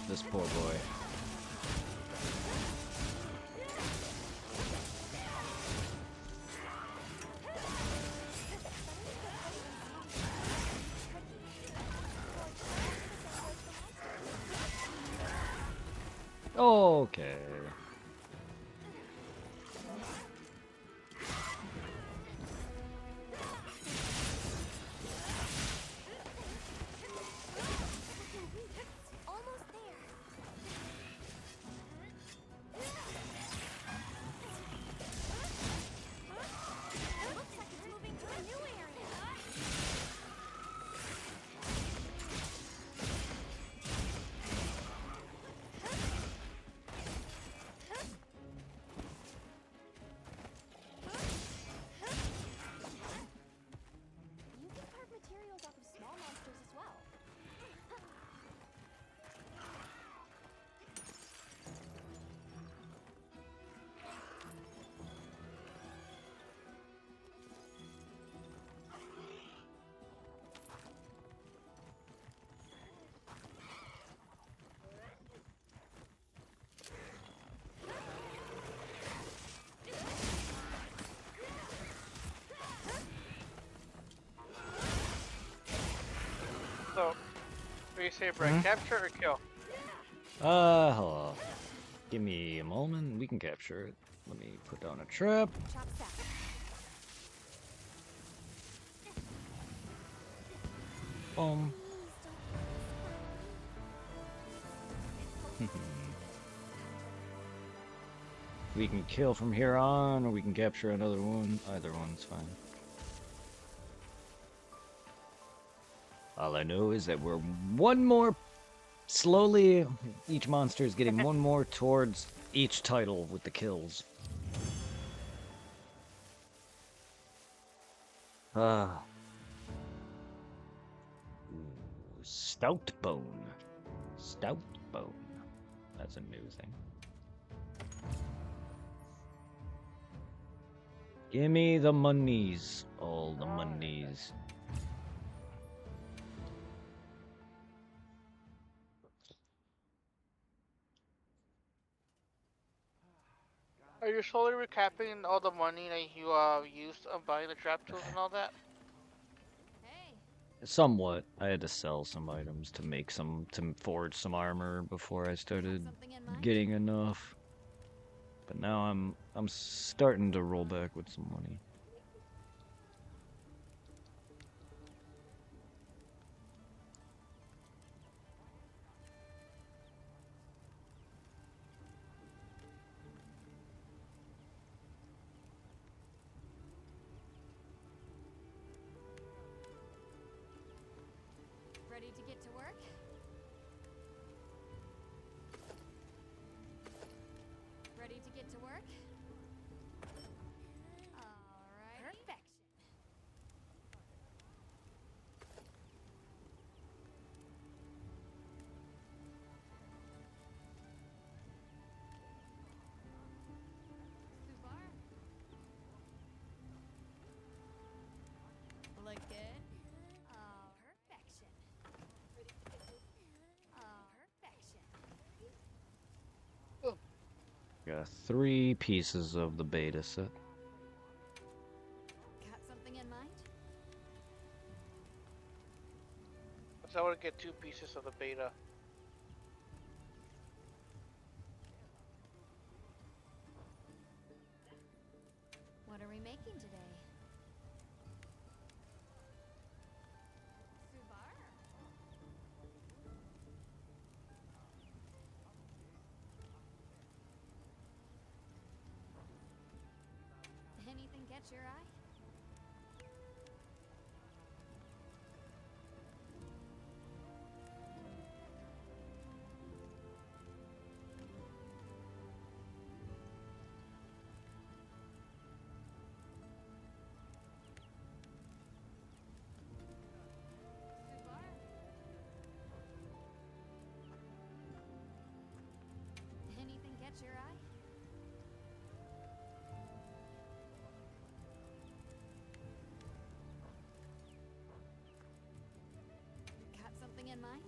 this poor boy. Okay. So, what do you say, Brett? Capture or kill? Hello. Give me a moment. We can capture it. Let me put down a trap. Boom. We can kill from here on, or we can capture another one. Either one's fine. All I know is that we're one more... Slowly, each monster is getting one more towards each title with the kills. Stout bone. Stout bone. That's a new thing. Gimme the monies. All the monies. Are you slowly recapping all the money that you used on buying the trap tools and all that? Somewhat. I had to sell some items to make some, to forge some armor before I started getting enough. But now I'm starting to roll back with some money. Ready to get to work? Ready to get to work? Alright. Perfection. Subar? Look good? Oh, perfection. Oh, perfection. Got 3 pieces of the beta set. Got something in mind? So I want to get 2 pieces of the beta. What are we making today? Subar? Anything catch your eye? Subar? Anything catch your eye? Got something in mind?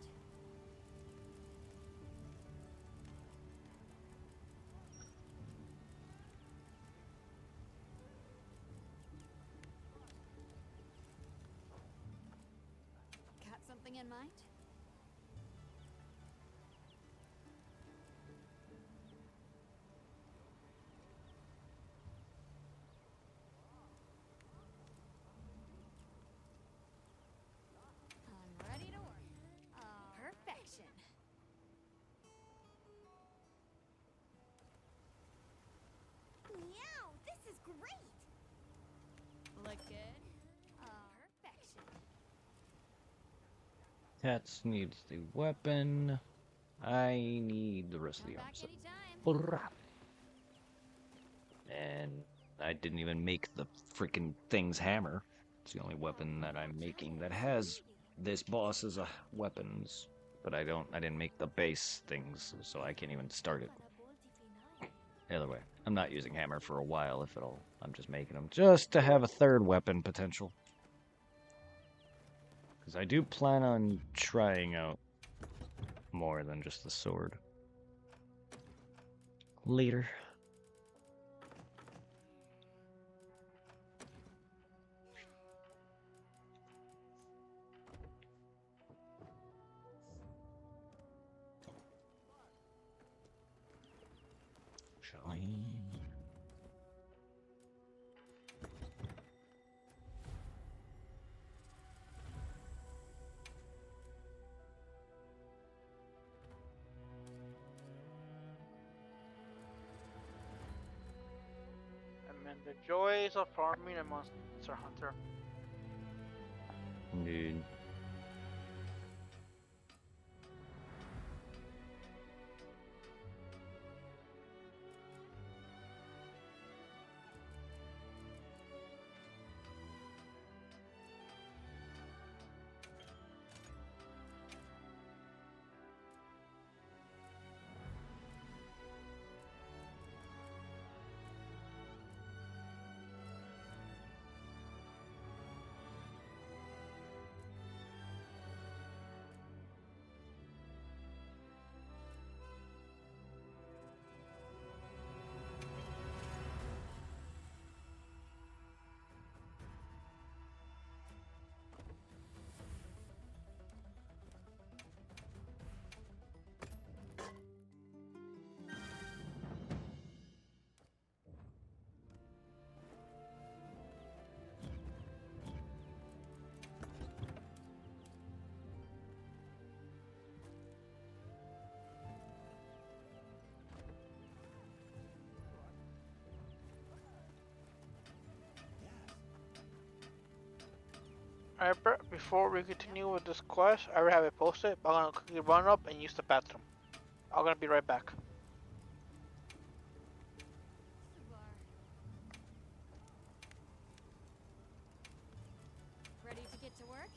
something in mind? I'm ready to work. Perfection. Meow, this is great. Look good? Perfection. Cats needs the weapon. I need the rest of Come the back arms. anytime. Brrrah. And I didn't even make the freaking thing's hammer. It's the only weapon that I'm making that has this boss as a weapons. But I didn't make the base things, so I can't even start it. Either way, I'm not using hammer for a while, if at all. I'm just making them just to have a third weapon potential. Because I do plan on trying out more than just the sword. Later. Shine. I mean, the joys of farming a monster hunter. Dude. Alright, before we continue with this quest, I already have it posted, but I'm gonna quickly run up and use the bathroom. I'm gonna be right back. Subar. Ready to get to work?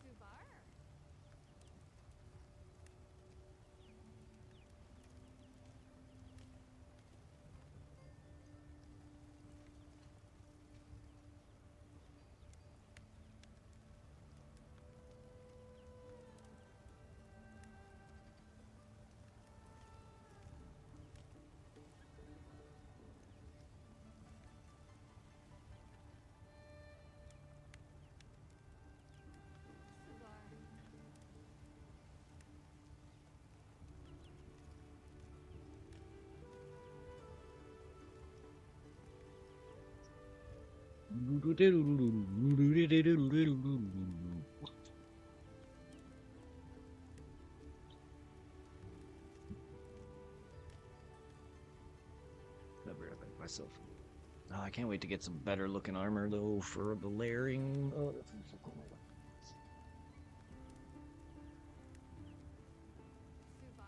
Subar. Subar. I'll be right back myself. Oh, I can't wait to get some better looking armor though for the layering. Oh, that's so cool. Subar.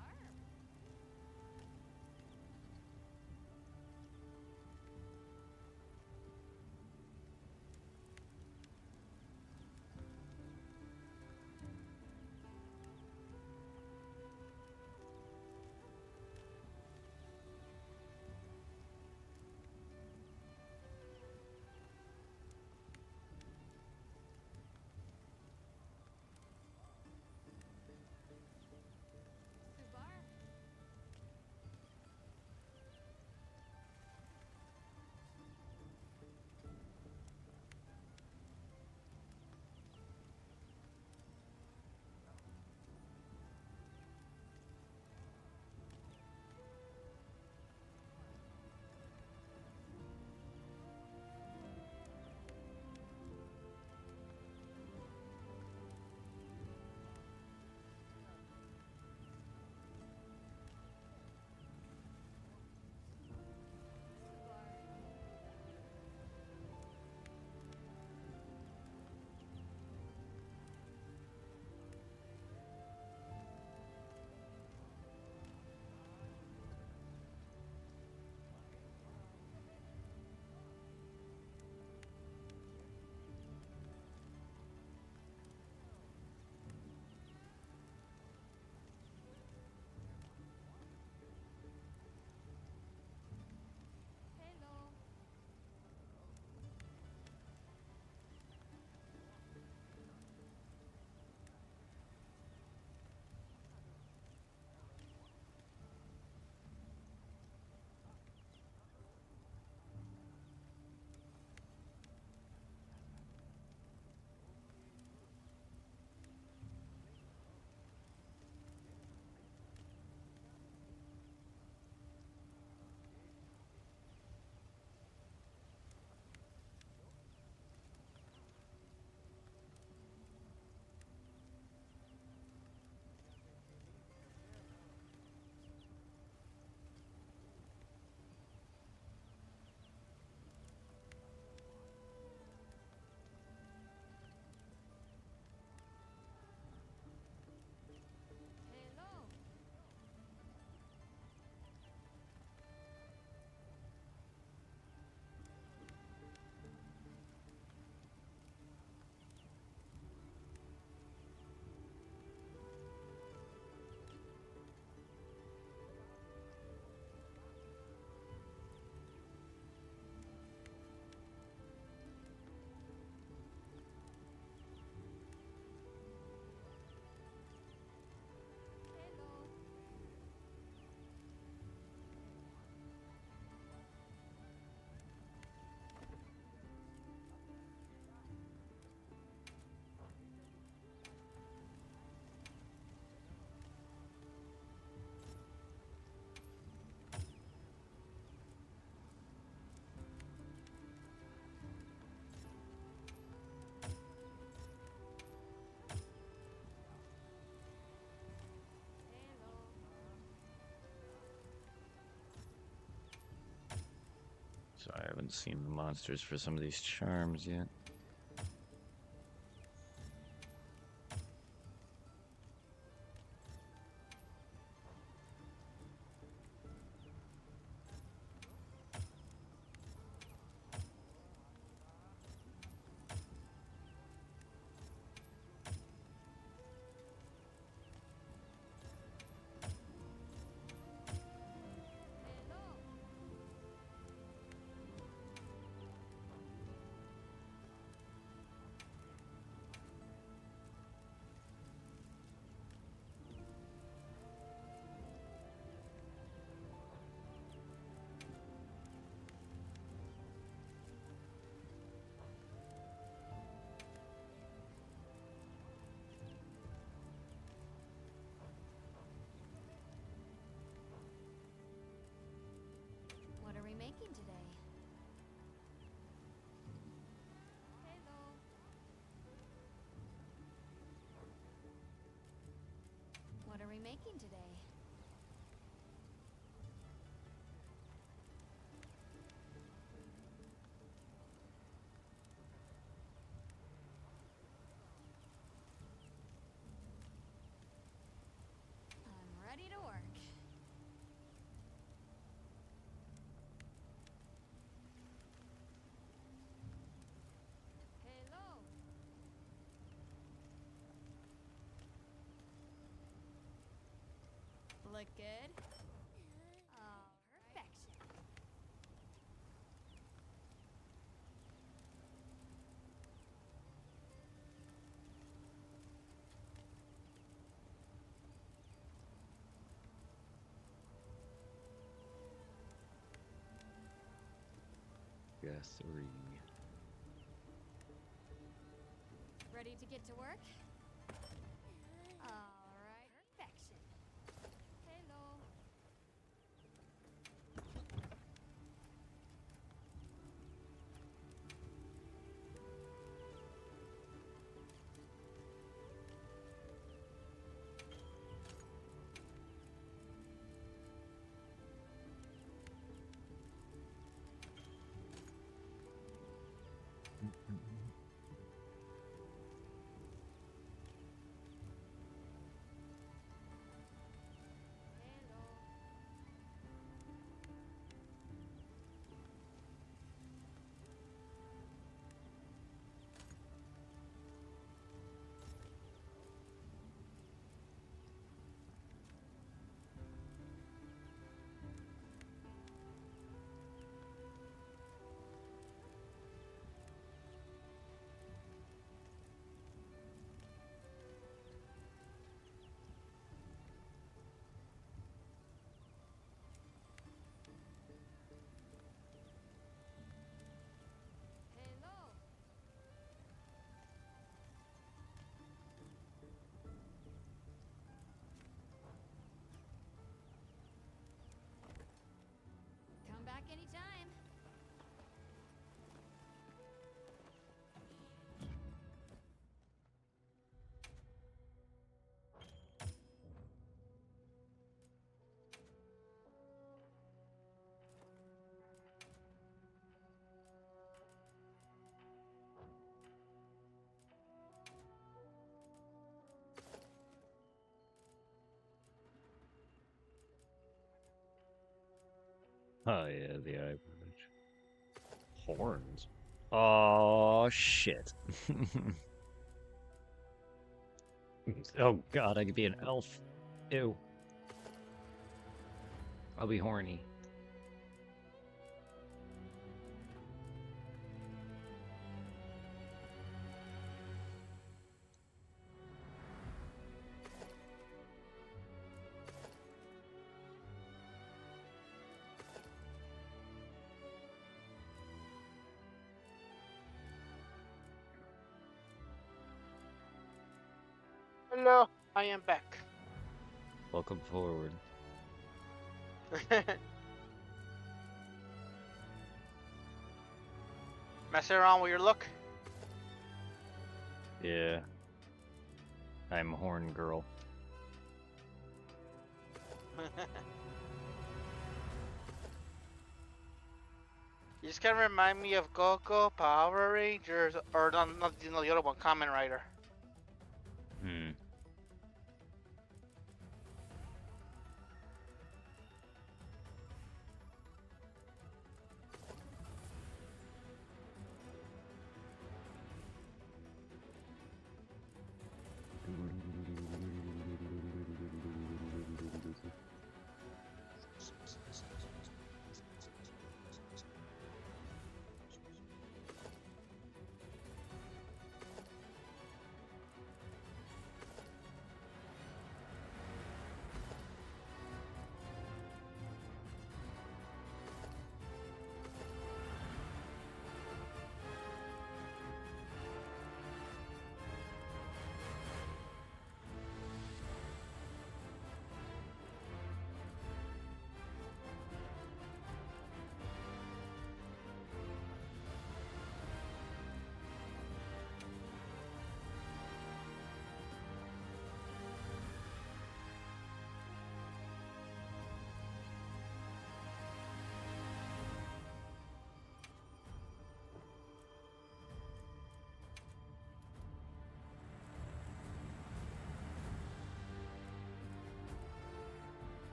So I haven't seen the monsters for some of these charms yet. Hello. What are we making today? Hello. What are we making today? I'm ready to work. Hello. Look good? Oh, perfection. Yeah, 3. Ready to get to work? All right, perfection. Hello. Hello. Hello. Come back anytime. Oh yeah, the eye patch. Horns. Oh shit. Oh god, I could be an elf. Ew. I'll be horny. Hello, I am back. Welcome forward. Messing around with your look? Yeah. I'm horn girl. You just kind of remind me of Go Go Power Rangers, or not the other one, Kamen Rider. Hmm.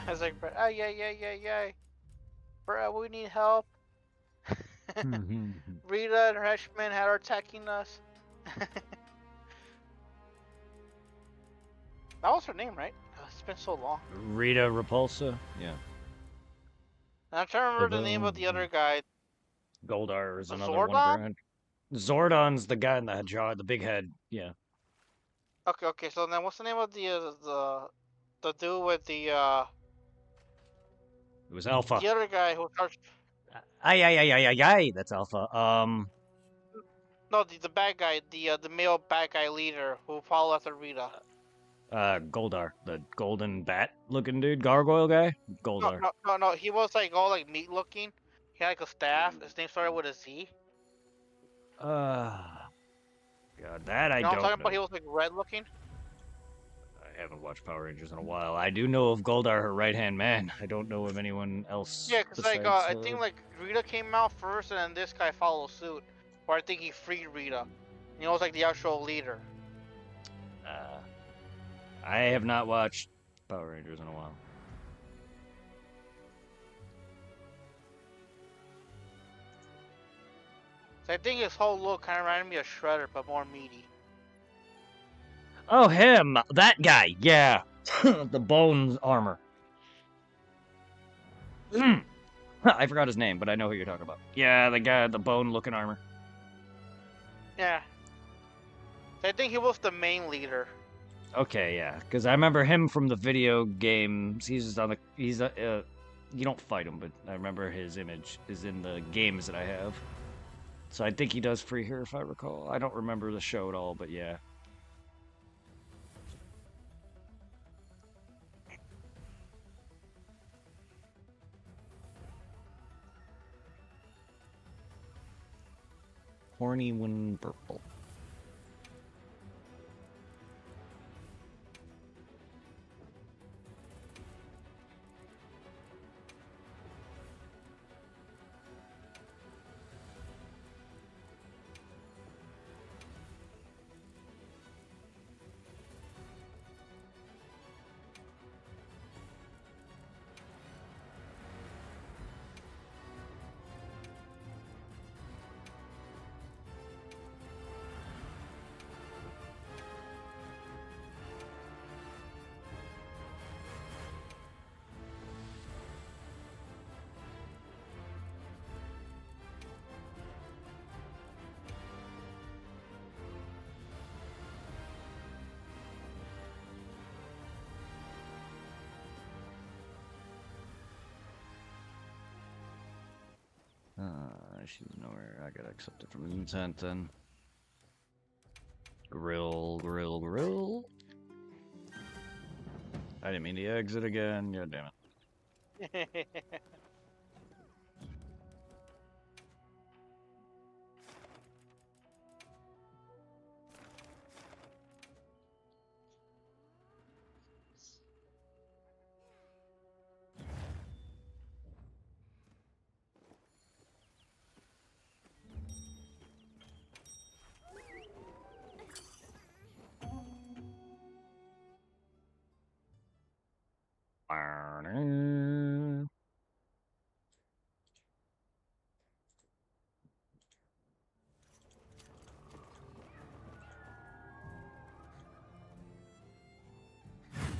I was like, oh, yeah. Bro, we need help. Rita and Rashman are attacking us. That was her name, right? Oh, it's been so long. Rita Repulsa? Yeah. I'm trying to remember the name of the other guy. Goldar is another one of Zordon? her. Zordon's the guy in the jaw, the big head. Yeah. Okay. So then, what's the name of the dude with It was Alpha. the other guy who charged? Ay. That's Alpha. No, the bad guy, the male bad guy leader who followed after Rita. Goldar, the golden bat looking dude, gargoyle guy. Goldar. No. He was like all like meat looking. He had like a staff. His name started with a Z. God, that I You know what I'm don't talking know. about? He was like red looking. I haven't watched Power Rangers in a while. I do know of Goldar, her right hand man. I don't know of anyone else Yeah, cause like besides. I think like Rita came out first, and then this guy followed suit. Or I think he freed Rita. And he was like the actual leader. I have not watched Power Rangers in a while. So I think his whole look kind of reminded me of Shredder, but more meaty. Oh, him! That guy! Yeah! The bones armor. I forgot his name, but I know who you're talking about. Yeah, the guy, the bone looking armor. Yeah. So I think he was the main leader. Okay, yeah, because I remember him from the video games. He's on the. You don't fight him, but I remember his image is in the games that I have. So I think he does free her, if I recall. I don't remember the show at all, but yeah. Horny when purple. she's nowhere. I gotta accept it from intent then. Grill, grill, grill. I didn't mean to exit again. God damn it.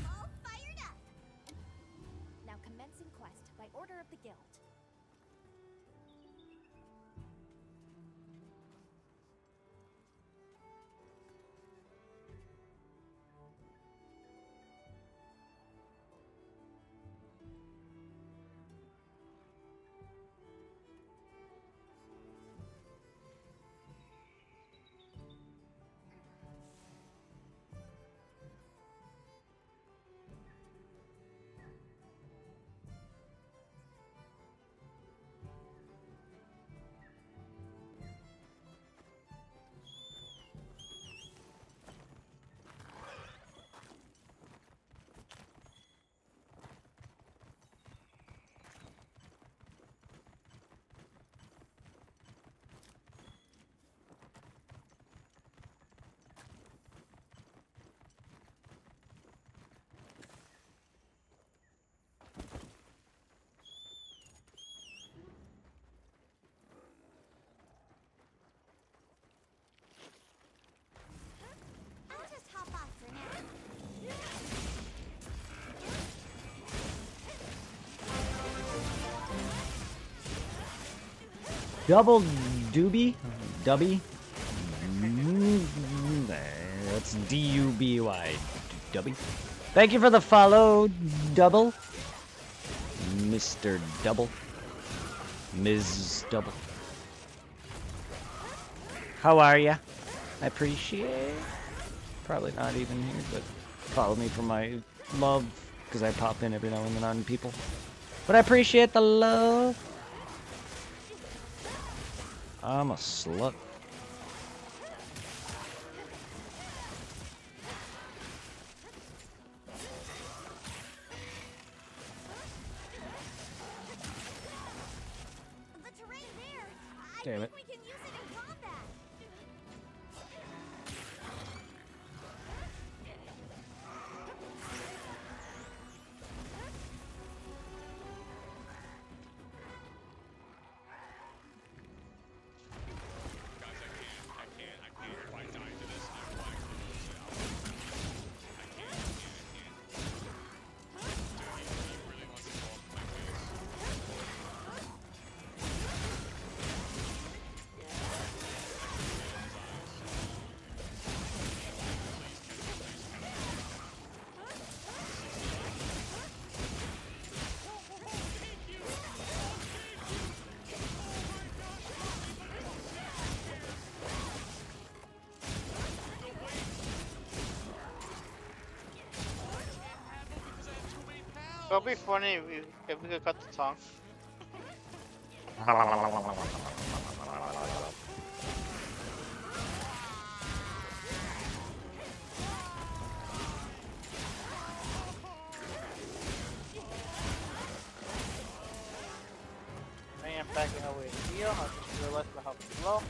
All fired up. Now commencing quest by order of the guild. I'll just hop off for now. Double doobie? Dubby? That's D-U-B-Y. Dubby. Thank you for the follow, Double. Mr. Double. Ms. Double. How are ya? I appreciate. Probably not even here, but follow me for my love, because I pop in every now and then on people. But I appreciate the love. I'm a slut. The terrain there. I Damn think it. we can use it in combat. It'll be funny if we could cut the tongue. I am backing away to heal. I'll just realize the help is low.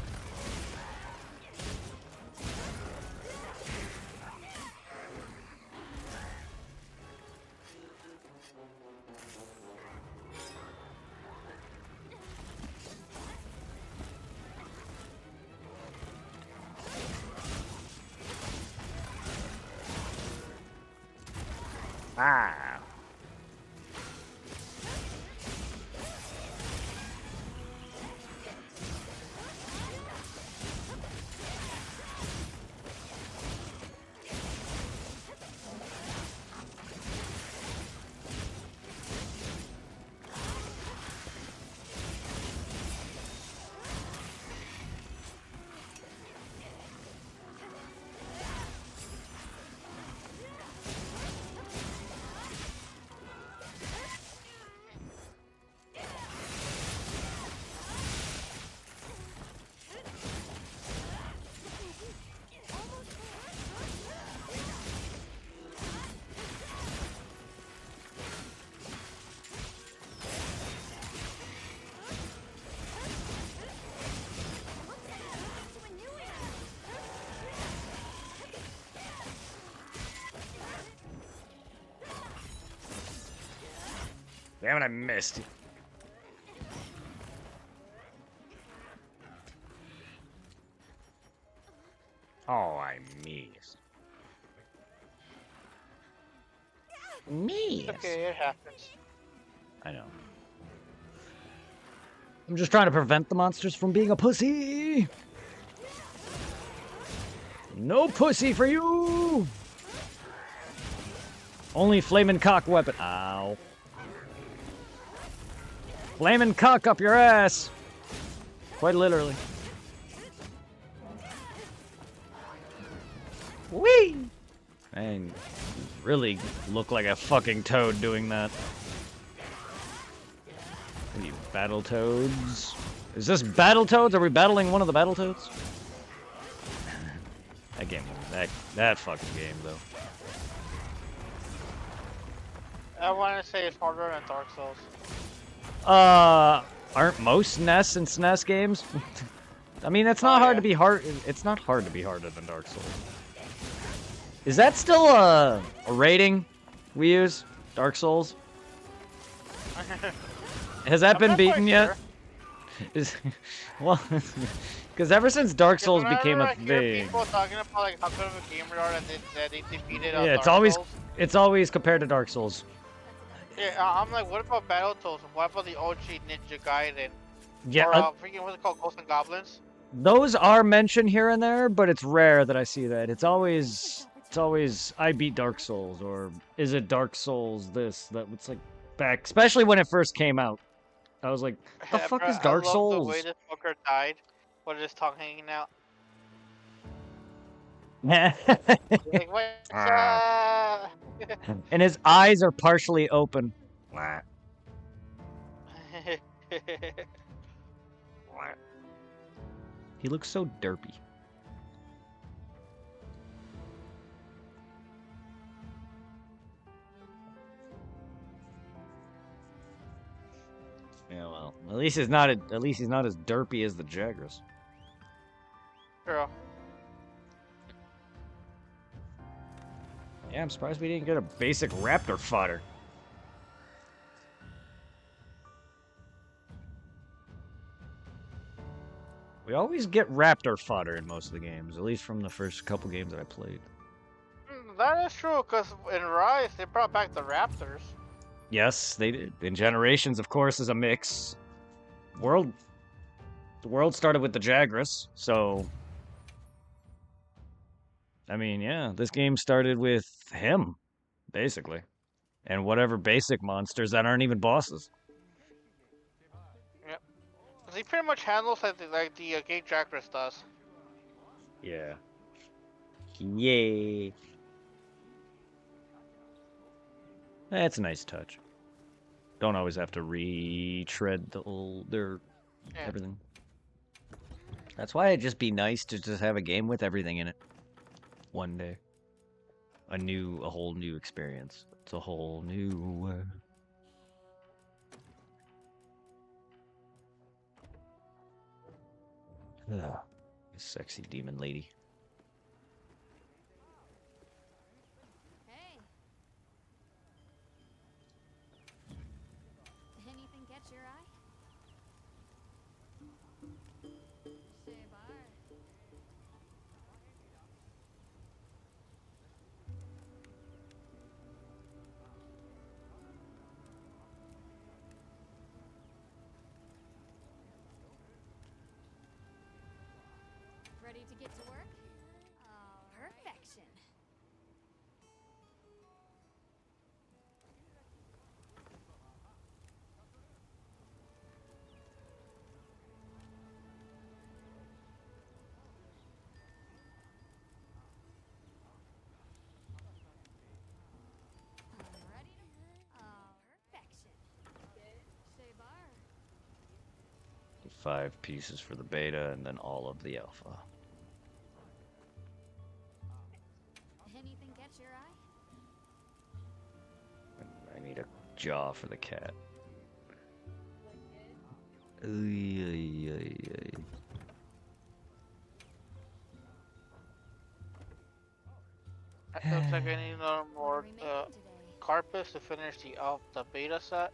Damn it, I missed. Oh, I missed. It's okay, it happens. I know. I'm just trying to prevent the monsters from being a pussy. No pussy for you. Only flaming cock weapon. Ow. Flaming cock up your ass. Quite literally. Whee! Man, you really look like a fucking toad doing that. What are you, Battletoads? Is this Battletoads? Are we battling one of the Battletoads? That game, that fucking game, though. I want to say it's harder than Dark Souls. Aren't most NES and SNES games? I mean, it's not hard to be hard. It's not hard to be harder than Dark Souls. Is that still a rating we use? Dark Souls? Has that been beaten yet? Is well, because ever since Dark Souls became a thing, people talking about like how good of a gamer they are that they defeated. yeah, it's always compared to Dark Souls. Yeah, I'm like, what about Battletoads? What about the OG Ninja Gaiden? Yeah, Or freaking what's it called, Ghosts and Goblins? those are mentioned here and there, but it's rare that I see that. It's always I beat Dark Souls, or is it Dark Souls this, that. It's like back, especially when it first came out. I was like, the fuck Bro, is Dark I love Souls? the way this fucker died with his tongue hanging out. Like, what's up? And his eyes are partially open. He looks so derpy. Yeah, well, at least he's not as derpy as the Jagras. Girl. Yeah, I'm surprised we didn't get a basic raptor fodder. We always get raptor fodder in most of the games, at least from the first couple games that I played. That is true, because in Rise, they brought back the Raptors. Yes, they did. In Generations, of course, is a mix. The world started with the Jagras, so... I mean, yeah, this game started with him, basically. And whatever basic monsters that aren't even bosses. Yep. He pretty much handles like the Gate Jackrass does. Yeah. Yay. That's a nice touch. Don't always have to retread everything. That's why it'd just be nice to just have a game with everything in it. One day. A whole new experience. It's a whole new world. Sexy demon lady. Hey. Anything catch your eye? Say bar. Ready to get to work? Perfection. Ready? Perfection. Say bar. 5 pieces for the beta and then all of the alpha. Anything catch your eye? I need a jaw for the cat. It Looks like I need a little more carpets to finish the beta set.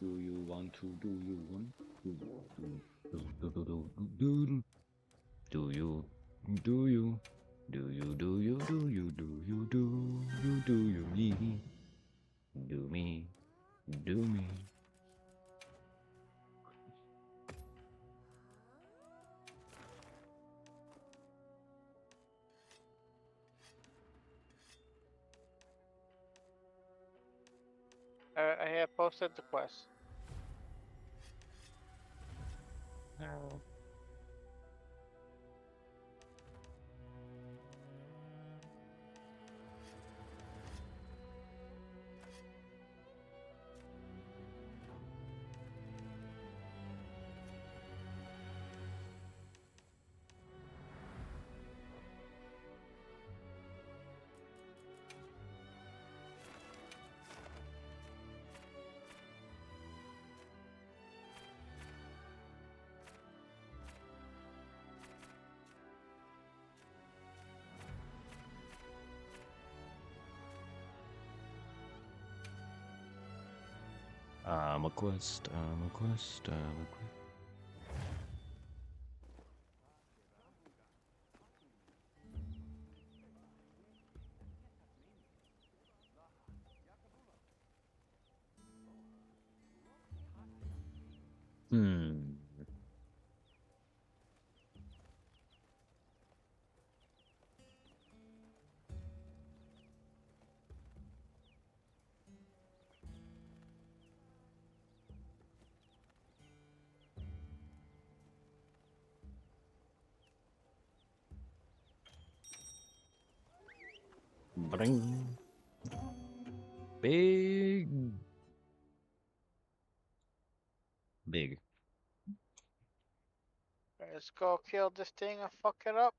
Do you want to? Do you want? Do do you? Do you? Do you? Do you? Do you? Do you? Do you? Me? Do me? Do me? I have posted the quest. I'm a quest. I'm a quest. I'm a quest. Hmm. Bring. Big. Big. Let's go kill this thing and fuck it up.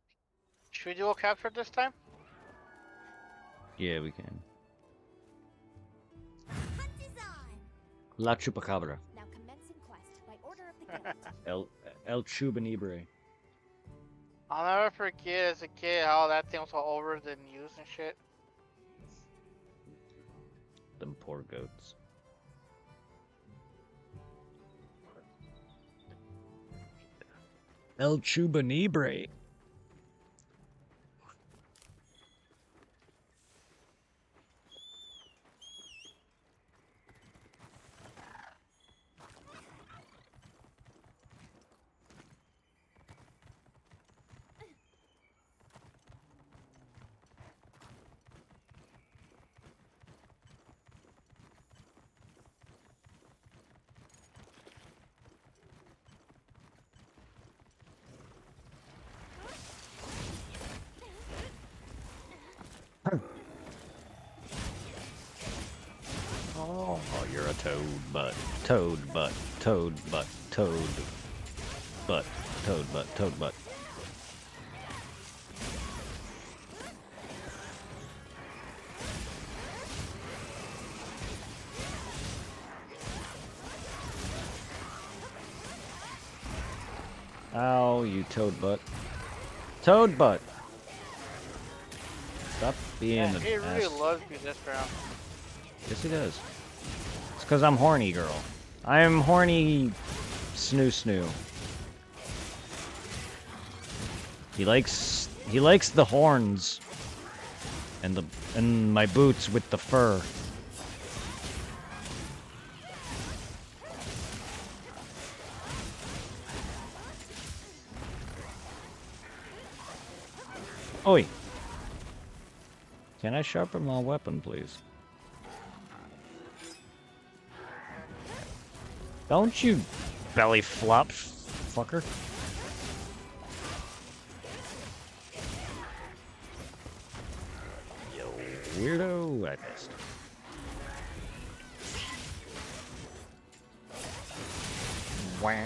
Should we do a capture this time? Yeah, we can. Hunt is on. La Chupacabra. Now commencing quest by order of the guild. El Chubanibre. I'll never forget as a kid how that thing was all over the news and shit. Them poor goats. El Chubanibre. Oh, you're a toad butt. Toad butt. Toad butt. Toad butt. Toad butt. Toad butt. Ow, you toad butt. Toad butt! Stop being Yeah, an he really ass. loves me this round. Yes, he does. It's because I'm horny, girl. I am horny snoo snoo. He likes the horns and my boots with the fur. Oi! Can I sharpen my weapon, please? Don't you belly flop, fucker. Yo, weirdo. I missed. Wah.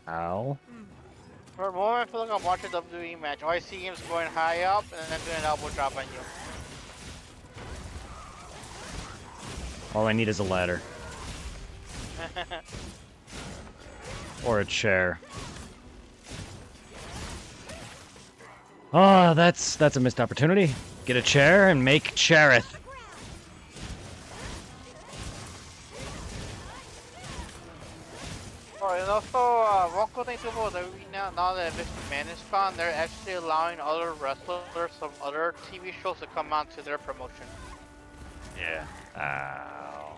Ow. For a moment, I feel like I'm watching a WWE match. All I see him going high up and then doing an elbow drop on you. All I need is a ladder. Or a chair. Oh, that's a missed opportunity. Get a chair and make Cherith. Oh, and also, one cool thing too about WWE now that Vince McMahon is gone, they're actually allowing other wrestlers from other TV shows to come on to their promotion. Yeah. Ow.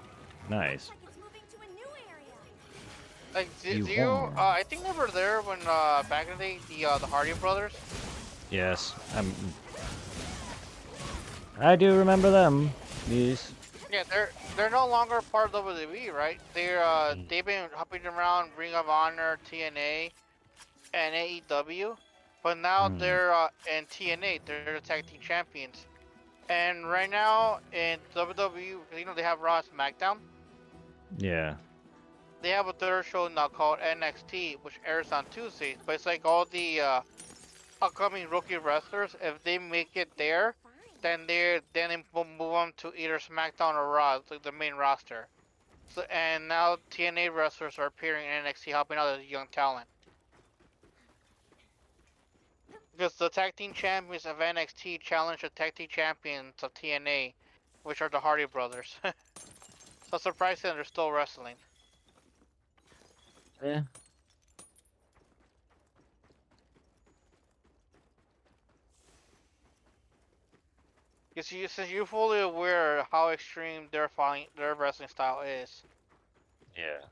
Nice. Like it's moving to a new area. Like, You do you, won. I think they were there when, back in the day, the Hardy brothers. Yes. I do remember them. Yes. Yeah, they're no longer part of WWE, right? They've been hopping around Ring of Honor, TNA, and AEW, but now Mm. they're in TNA. They're the tag team champions, and right now in WWE, they have Raw and SmackDown. Yeah. They have a third show now called NXT, which airs on Tuesdays. But it's like all the upcoming rookie wrestlers, if they make it there, then they will move on to either SmackDown or Raw, like the main roster. So and now TNA wrestlers are appearing in NXT, helping out as young talent. Because the tag team champions of NXT challenge the tag team champions of TNA, which are the Hardy brothers. So surprisingly, they're still wrestling. Yeah. Because since you're fully aware how extreme their wrestling style is. Yeah.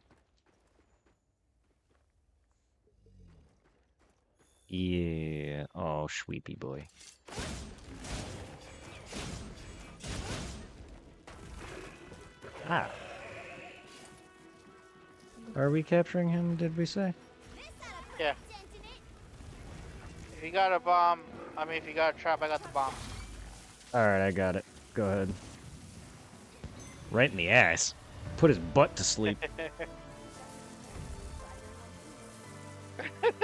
Yeah. Oh, sweepy boy. Ah. Are we capturing him, did we say? Yeah. If you got a bomb, if you got a trap, I got the bomb. Alright, I got it. Go ahead. Right in the ass. Put his butt to sleep.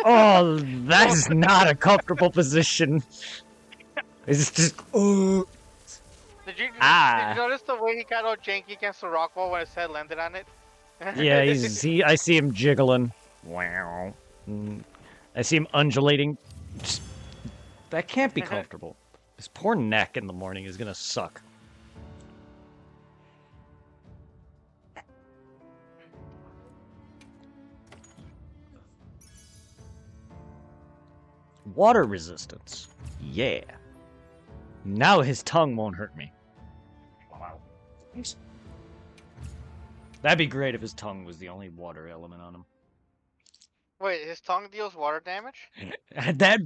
Oh, that is not a comfortable position. It's just, oh. Did Ah. you notice the way he got all janky against the rock wall when his head landed on it? Yeah, I see him jiggling. Wow. I see him undulating. Just, that can't be comfortable. His poor neck in the morning is gonna suck. Water resistance. Yeah. Now his tongue won't hurt me. Wow. That'd be great if his tongue was the only water element on him. Wait, his tongue deals water damage?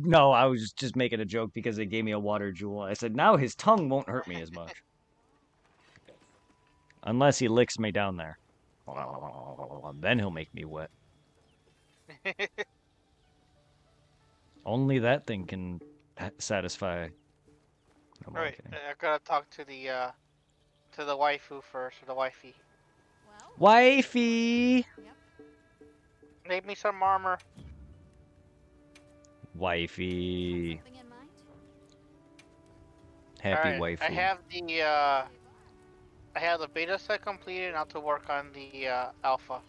No, I was just making a joke because they gave me a water jewel. I said, now his tongue won't hurt me as much. Unless he licks me down there. Then he'll make me wet. Only that thing can satisfy. No, Alright, I gotta talk to the waifu first, or the wifey. Wifey! Make me some armor. Wifey. Happy waifu. I have the beta set completed, now to work on the alpha.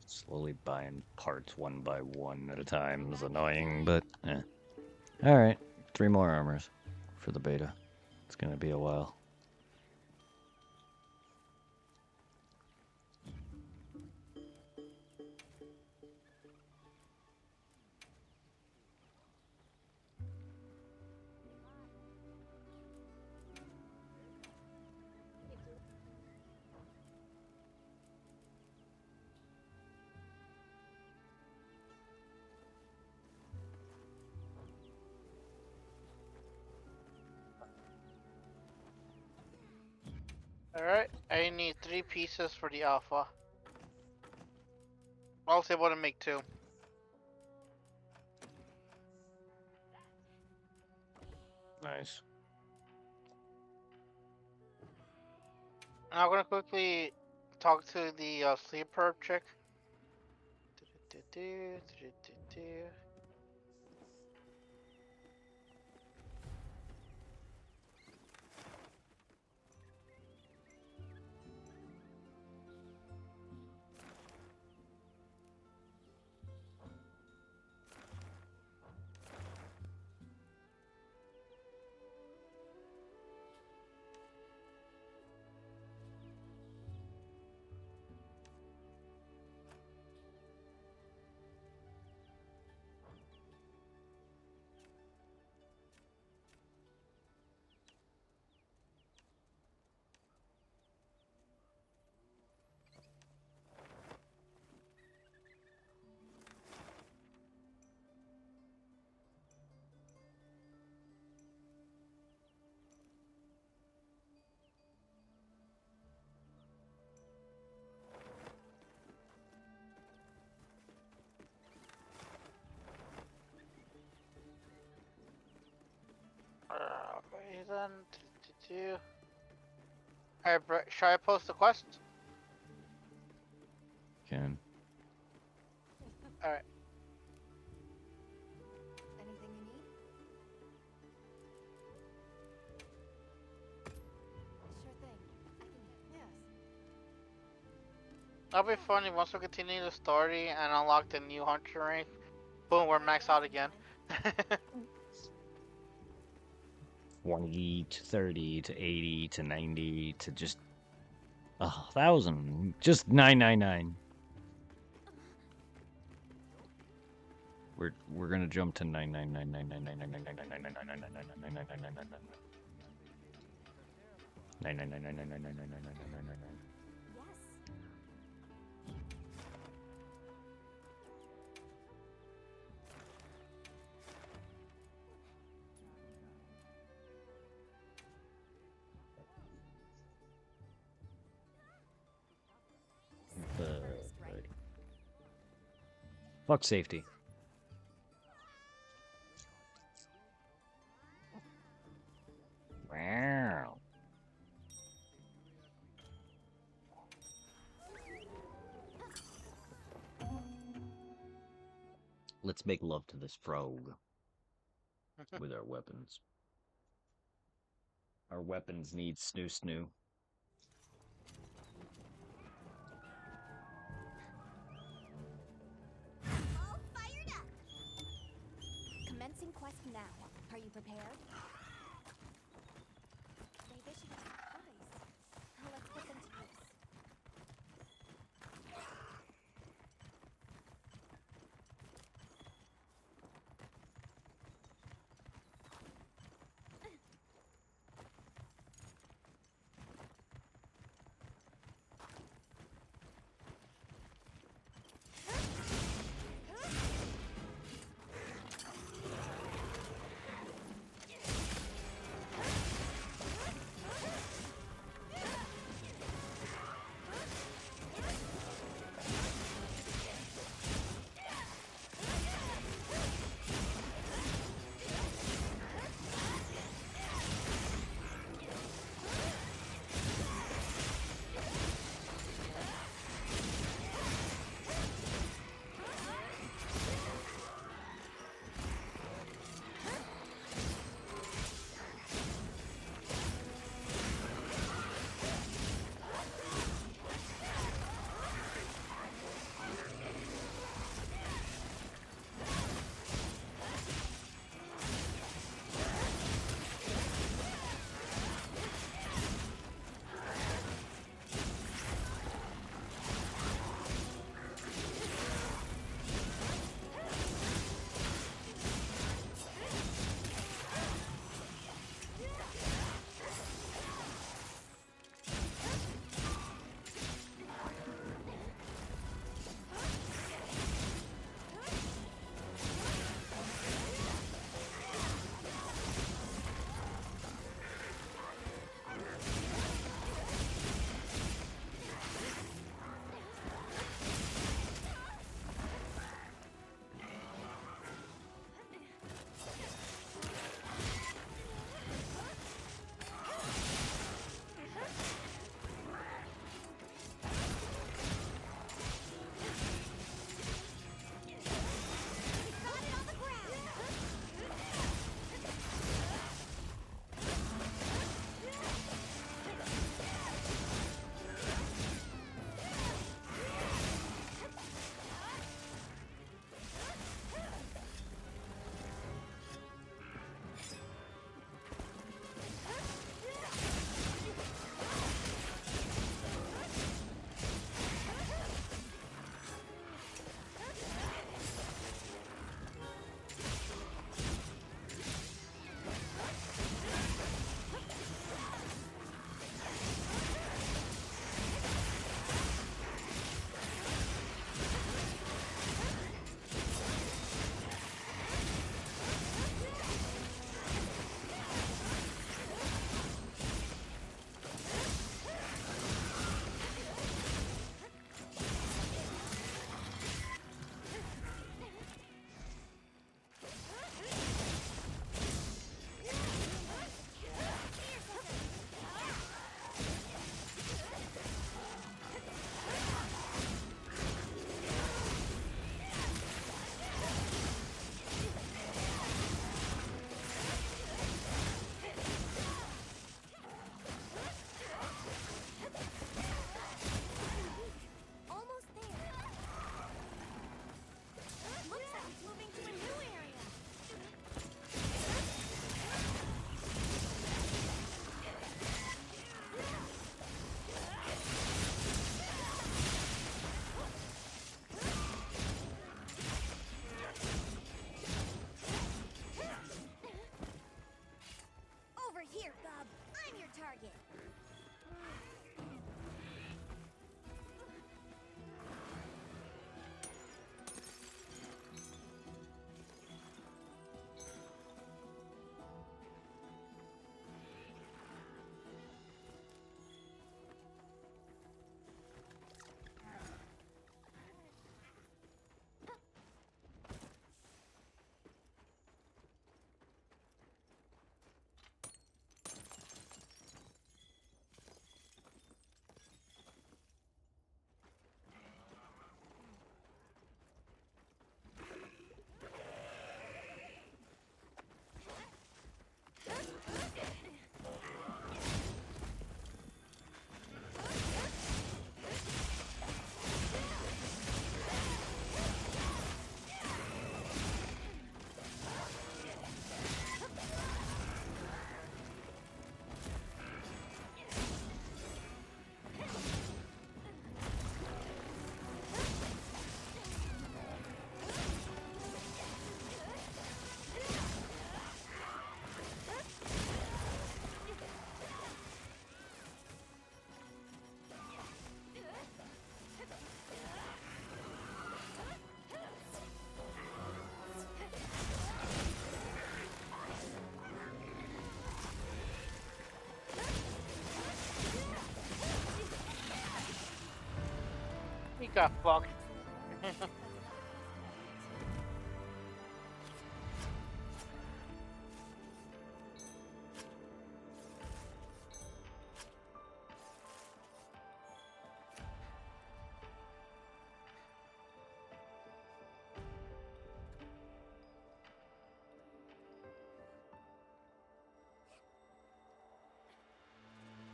Slowly buying parts one by one at a time is annoying, but eh. Alright, 3 more armors for the beta. It's gonna be a while. Alright, I need 3 pieces for the alpha. I was able to make 2. Nice. Now I'm gonna quickly talk to the sleeper chick. Okay then. Alright, should I post the quest? Can. Alright. Anything you need? Sure thing. I can. Yes. That'll be funny once we continue the story and unlock the new hunter rank. Boom, we're maxed out again. 20 to 30 to 80 to 90 to just 1,000. Just 999. We're gonna jump to 9999999999999999999999999999999999999999999999999999999999999999999999999999999999999999999999999999999999999999999999999999999999999999999999999999999999999999999999999999999999999999999999999999999999999999999999999999999999999999999999999999999999999999999999999999999999999999999999999999999999999999999999999999999999999999999999999999999999999999999999999999999999999999999999999999999999999999999999999999999999999999999999999999999999999999999999999999999999999999999999999999999999999999999999999999999999999999999999999999999999999999999. Fuck safety. Wow. Let's make love to this frog with our weapons. Our weapons need snoo snoo. All fired up. Commencing quest now. Are you prepared? Maybe she has supplies. Let's put them to use. He got fucked.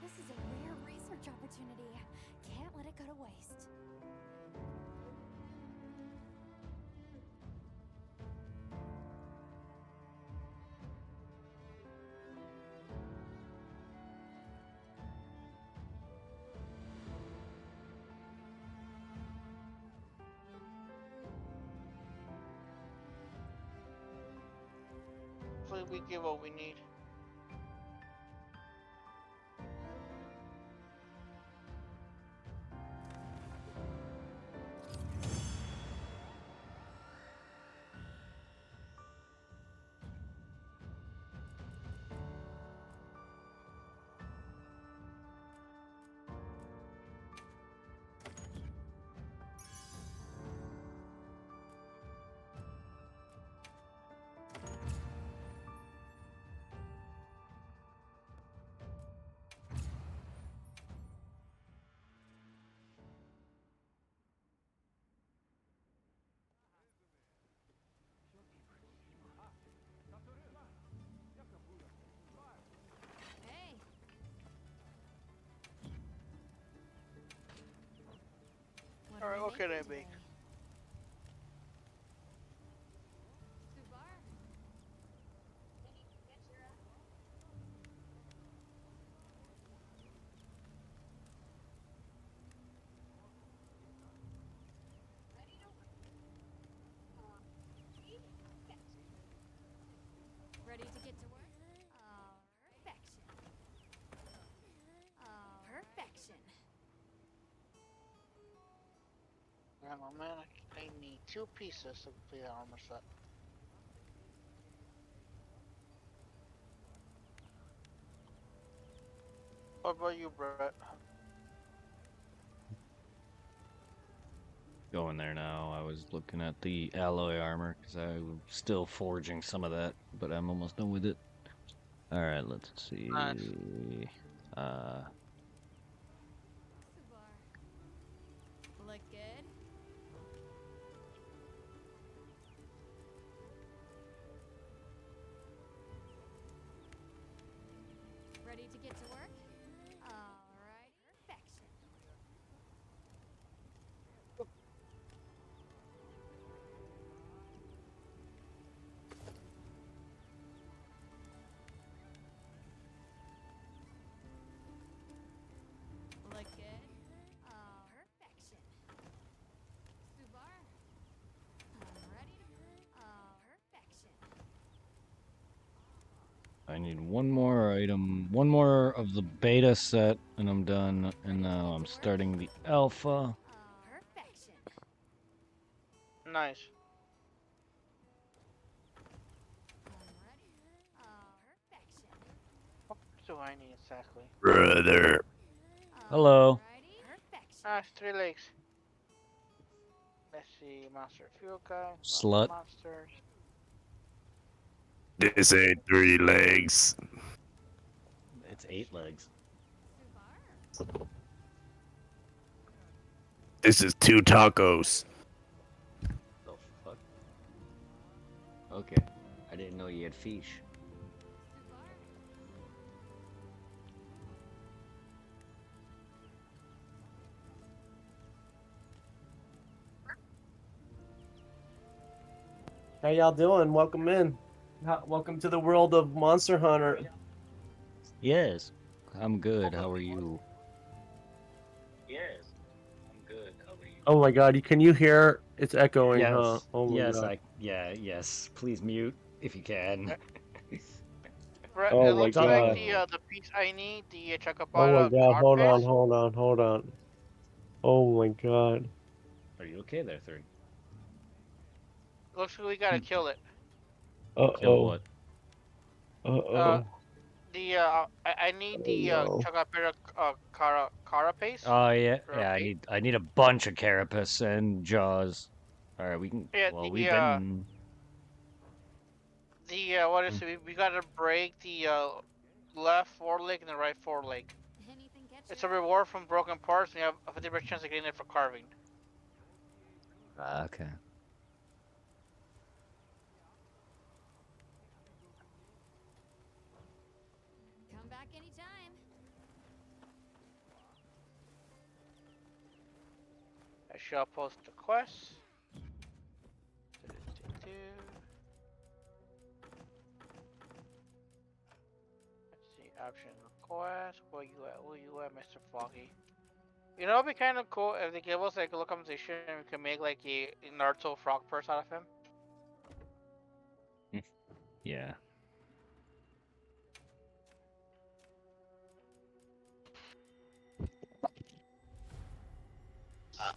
This is a rare research opportunity. Can't let it go to waste. Hopefully we get what we need. Hey. Alright, what can I make? Ready to get to work? Oh, perfection. Oh, perfection. Hang on, man. I need 2 pieces to complete the armor set. What about you, Brett? Going there now. I was looking at the alloy armor because I'm still forging some of that, but I'm almost done with it. All right, let's see. Nice. Look good? Ready to get to work? Alright, perfection. Look good? Oh, perfection. Subar? Ready? Oh, perfection. I need one more item, one more of the beta set, and I'm done. And now I'm starting the alpha. Oh, perfection. Nice. Ready? Oh, perfection. What do I need exactly? Brother. Hello. Alrighty. Perfection. Ah, it's 3 legs. Let's see, monster fuel guy, Slut. monsters. This ain't 3 legs. It's 8 legs. Subar? This is 2 tacos. The fuck? Okay. I didn't know you had fish. Subar? How y'all doing? Welcome in. Welcome to the world of Monster Hunter. Yes. I'm good. How are you? Yes. I'm good. How are you? Oh my God! Can you hear? It's echoing, huh? Yes. Oh my Yes, God! yes. Please mute if you can. Brett, Oh it my looks like God! the piece I need, the Oh my Chacapara God! Hold on! carapace. Hold on! Hold on! Oh my God! Are you okay there, 3? Looks like we gotta kill it. Uh Kill oh! what? Uh Uh, oh! I need Oh the no. Chocapera carapace. Oh yeah, For yeah. bait. I need a bunch of carapace and jaws. All right, we can. Yeah, Well, we've been. what is it? We gotta break the left foreleg and the right foreleg. Anything catch It's your a eye? reward from broken parts, and you have a 50% chance of getting it for carving. Okay. Come back anytime. I shall post the quest. Do-do-do-do. Let's see, option request. Where you at, Mr. Foggy? You know, it'd be kind of cool if they give us like a localization and we can make like a Naruto frog purse out of him. Yeah.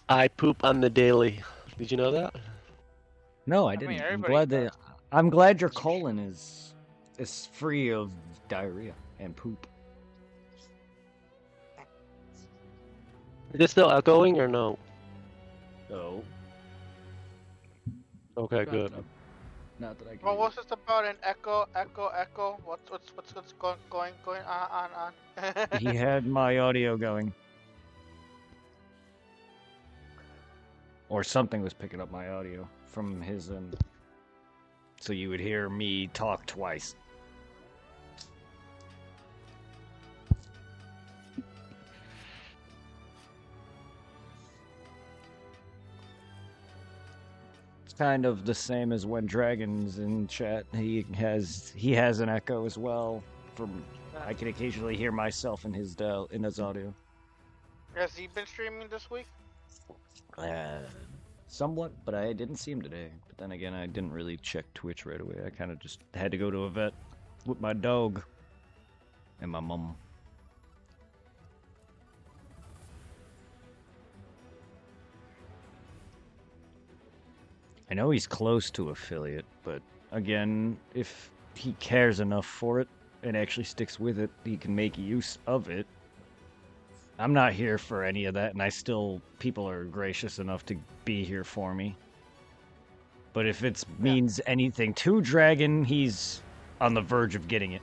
I poop on the daily. Did you know that? No, I I mean, didn't. I'm everybody glad does. that. I'm glad your colon is free of diarrhea and poop. Is it still echoing or no? Oh. Okay, Not good. that, not that I can. Well, Hear. what's this about an echo, echo, echo? What's going on? He had my audio going, or something was picking up my audio from his end, so you would hear me talk twice. It's kind of the same as when Dragon's in chat. He has an echo as well. From I can occasionally hear myself in his audio. Has he been streaming this week? Uh, Somewhat, but I didn't see him today. But then again, I didn't really check Twitch right away. I kind of just had to go to a vet with my dog and my mom. I know he's close to affiliate, but again, if he cares enough for it and actually sticks with it, he can make use of it. I'm not here for any of that, and people are gracious enough to be here for me. But if it means anything to Dragon, he's on the verge of getting it.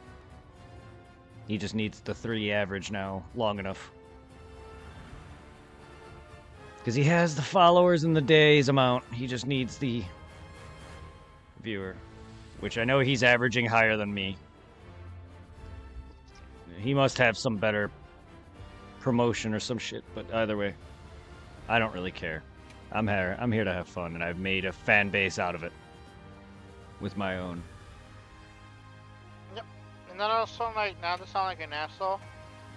He just needs the 3 average now, long enough. Because he has the followers and the days amount. He just needs the viewer. Which I know he's averaging higher than me. He must have some better promotion or some shit, but either way, I don't really care. I'm here to have fun, and I've made a fan base out of it. With my own. Yep. And then also like not to sound like an asshole.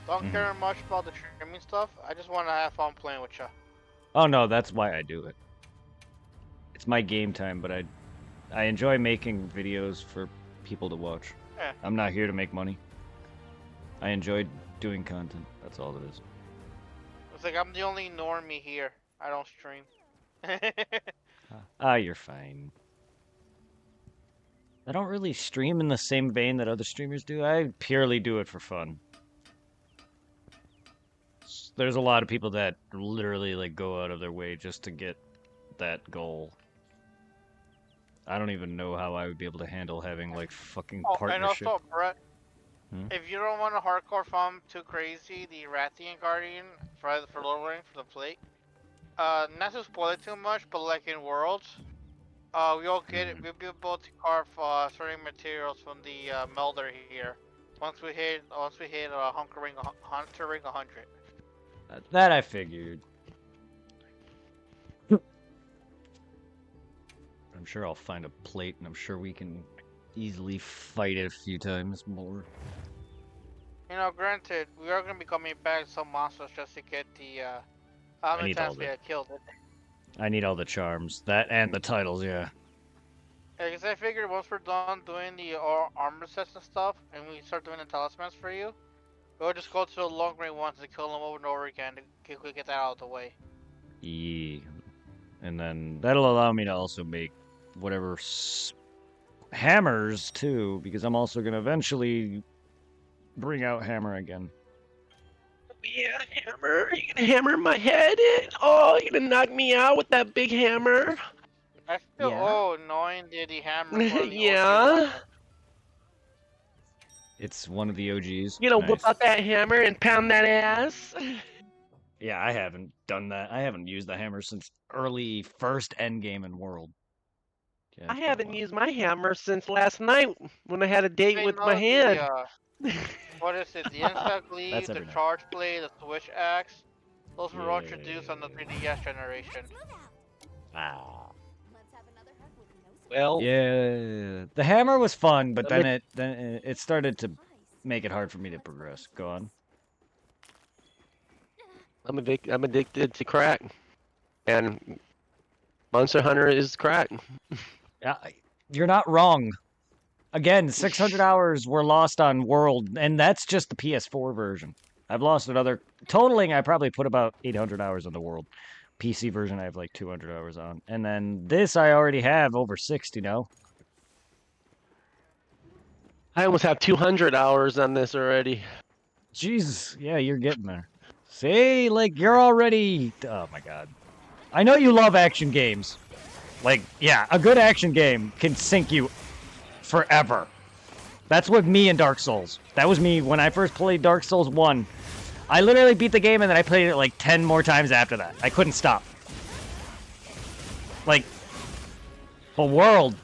Don't care much about the streaming stuff. I just want to have fun playing with you. Oh no, that's why I do it. It's my game time, but I enjoy making videos for people to watch. Yeah. I'm not here to make money. I enjoy doing content. That's all it is. It's like I'm the only normie here. I don't stream. You're fine. I don't really stream in the same vein that other streamers do. I purely do it for fun. There's a lot of people that literally like go out of their way just to get that goal. I don't even know how I would be able to handle having like fucking Oh, and partnership. also, Brett, Hmm? if you don't want a hardcore farm too crazy, the Rathian Guardian for lowering for the plate. Not to spoil it too much, but like in Worlds, we'll be able to carve certain materials from the melder here. Once we hit huntering 100. That I figured. I'm sure I'll find a plate, and I'm sure we can easily fight it a few times more. You know, granted, we are gonna be coming back some monsters just to get the how many need all times we the- had killed it. I need all the charms. That and the titles, yeah. Because I figured once we're done doing the armor sets and stuff, and we start doing the talismans for you, we'll just go to the long range ones and kill them over and over again to get that out of the way. Yeah. And then that'll allow me to also make whatever hammers too, because I'm also gonna eventually bring out hammer again. Yeah, hammer. You gonna hammer my head in? Oh, you gonna knock me out with that big hammer? I still Yeah. owe annoying Diddy Hammer for the OG Yeah. weapon. It's one of the OGs. You gonna whip Nice. out that hammer and pound that ass? Yeah, I haven't done that. I haven't used the hammer since early first end game in World. Yeah, I it's been a haven't while. used my hammer since last night when I had a date They with my know the hand. what is it? The insect lead, That's the every night. charge blade, the switch axe. Those were all Yeah. introduced on the 3DS generation. Let's move out. Ah. Let's have another hug with no Well, Yeah, the hammer was fun, but I'm then it started to surprise. make it hard for me to progress. Go on. I'm addicted to crack, and Monster Hunter is crack. Yeah, you're not wrong. Again, 600 hours were lost on World, and that's just the PS4 version. I've lost another totaling. I probably put about 800 hours on the World. PC version, I have like 200 hours on, and then this I already have over 60 now. I almost have 200 hours on this already. Jesus, yeah, you're getting there. See, like you're already. Oh my god. I know you love action games. Like, yeah, a good action game can sink you forever. That's what me and Dark Souls. That was me when I first played Dark Souls 1. I literally beat the game and then I played it like 10 more times after that. I couldn't stop. Like, the World.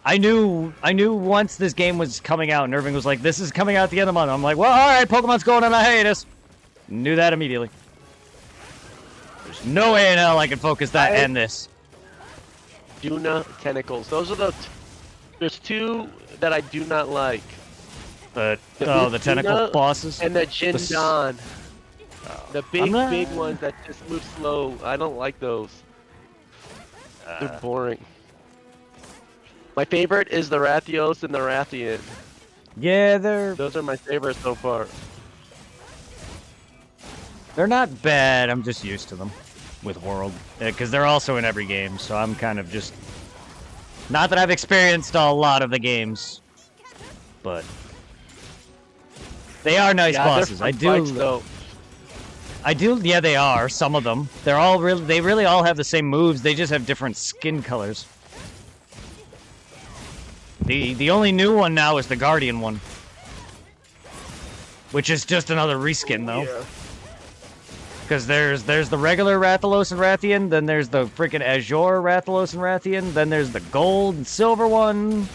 I knew once this game was coming out and Irving was like, this is coming out at the end of the month. I'm like, well, alright, Pokemon's going on a hiatus. Knew that immediately. There's no way in hell I can focus that and this. Duna tentacles. Those are the. There's two that I do not like. The The tentacle Duna bosses. And the Jindan. The big, not- big ones that just move slow. I don't like those. They're boring. My favorite is the Rathios and the Rathian. Yeah, they're Those are my favorites so far. not bad. I'm just used to them with World because they're also in every game. So I'm kind of just not that I've experienced a lot of the games, but they are nice Yeah, they're bosses. fun I fights, do. though. I do. Yeah, they are. Some of them. They're all really. They really all have the same moves. They just have different skin colors. The only new one now is the Guardian one, which is just another reskin though. Yeah. Because there's the regular Rathalos and Rathian, then there's the freaking Azure Rathalos and Rathian, then there's the gold and silver one.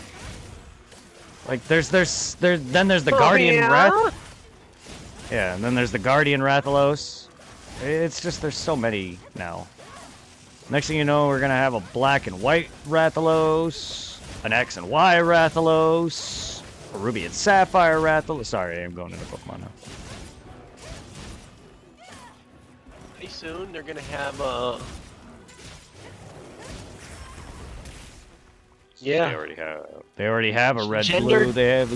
Like then there's the Guardian yeah? Yeah, and then there's the Guardian Rathalos. It's just there's so many now. Next thing you know, we're gonna have a black and white Rathalos, an X and Y Rathalos, a Ruby and Sapphire Rathalos. Sorry, I'm going into Pokemon now. Pretty soon they're gonna have They yeah. already have a red Gendered. blue. They have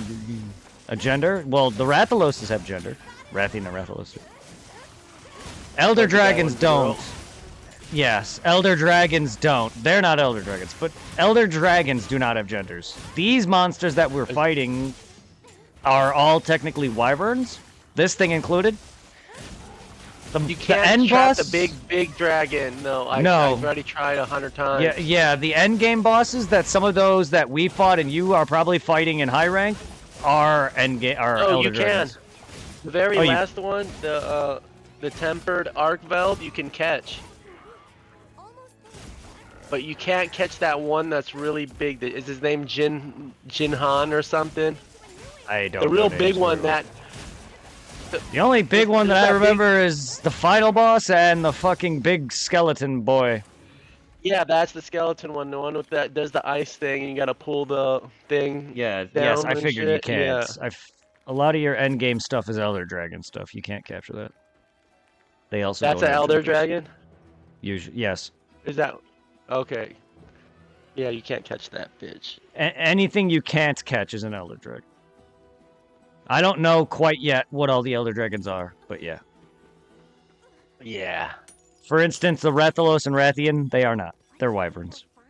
a gender. Well, the Rathaloses have gender. Rathian and Rathalos. Elder Like the guy dragons with zero. don't. Yes, elder dragons don't. They're not elder dragons, but elder dragons do not have genders. These monsters that we're fighting are all technically wyverns. This thing included. You the can't end trap boss. the big dragon. No, I've already tried 100 times. Yeah. The end game bosses that some of those that we fought and you are probably fighting in high rank are Oh, elder you dragons. can. The very Oh, you- last one, the tempered Arcveld, you can catch. Almost there. But you can't catch that one that's really big. Is his name Jinhan or something? I don't. The know real names big very one well. that. The only big one that There's I that big- remember is the final boss and the fucking big skeleton boy. Yeah, that's the skeleton one. The one with that does the ice thing, and you gotta pull the thing. Yeah, Down yes, I and figured you shit, can't. yeah. A lot of your end game stuff is Elder Dragon stuff. You can't capture that. They also That's don't an have Elder genders. Dragon. Usually, yes. Is that okay? Yeah, you can't catch that bitch. Anything you can't catch is an Elder Dragon. I don't know quite yet what all the Elder Dragons are, but yeah. Yeah. For instance, the Rathalos and Rathian, they are not. They're wyverns. Fine.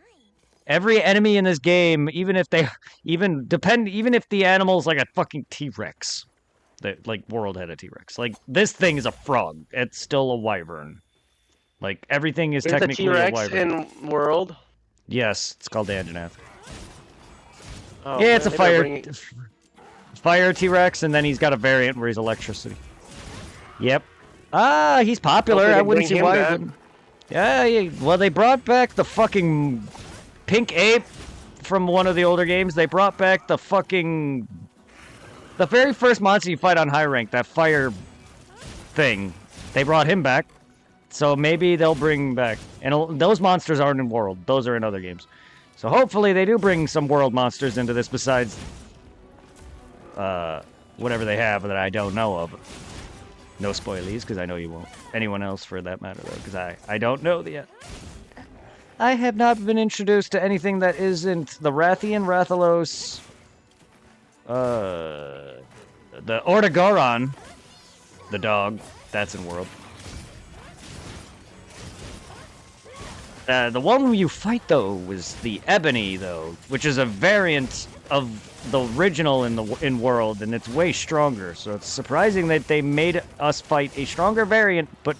Every enemy in this game, even if the animal's like a fucking T-Rex, Like World had a T-Rex. Like this thing is a frog. It's still a wyvern. Like everything is There's a technically a T-Rex wyvern. in World. Yes, it's called Anjanath. Oh, Yeah, it's man, a they better bring fire T-Rex, and then he's got a variant where he's electricity. Yep. Ah, he's popular. Hopefully I they wouldn't bring see him why. back. Wouldn't. Yeah, yeah. Well, they brought back the fucking pink ape from one of the older games. They brought back the very first monster you fight on high rank, that fire thing. They brought him back. So maybe they'll bring back, and those monsters aren't in World. Those are in other games. So hopefully they do bring some World monsters into this besides whatever they have that I don't know of. No spoilies, because I know you won't. Anyone else for that matter, though, because I don't know yet. I have not been introduced to anything that isn't the Rathian, Rathalos, the Ortigoron, the dog. That's in World. The one you fight, though, was the Ebony, though, which is a variant of the original in World, and it's way stronger. So it's surprising that they made us fight a stronger variant, but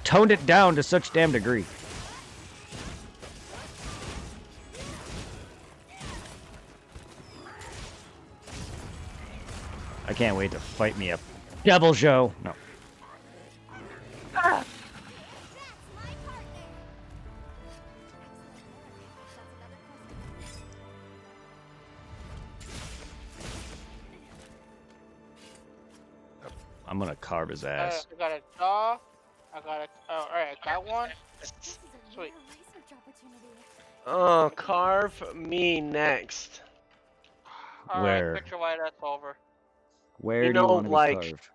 toned it down to such damn degree. I can't wait to fight me a Devil Joe. No. Ah. I'm gonna carve his ass. I got a jaw. I got a. Oh, alright, I got one. Sweet. Oh, carve me next. Alright, Where? picture why that's over. Where You do you know, want to like- be carved?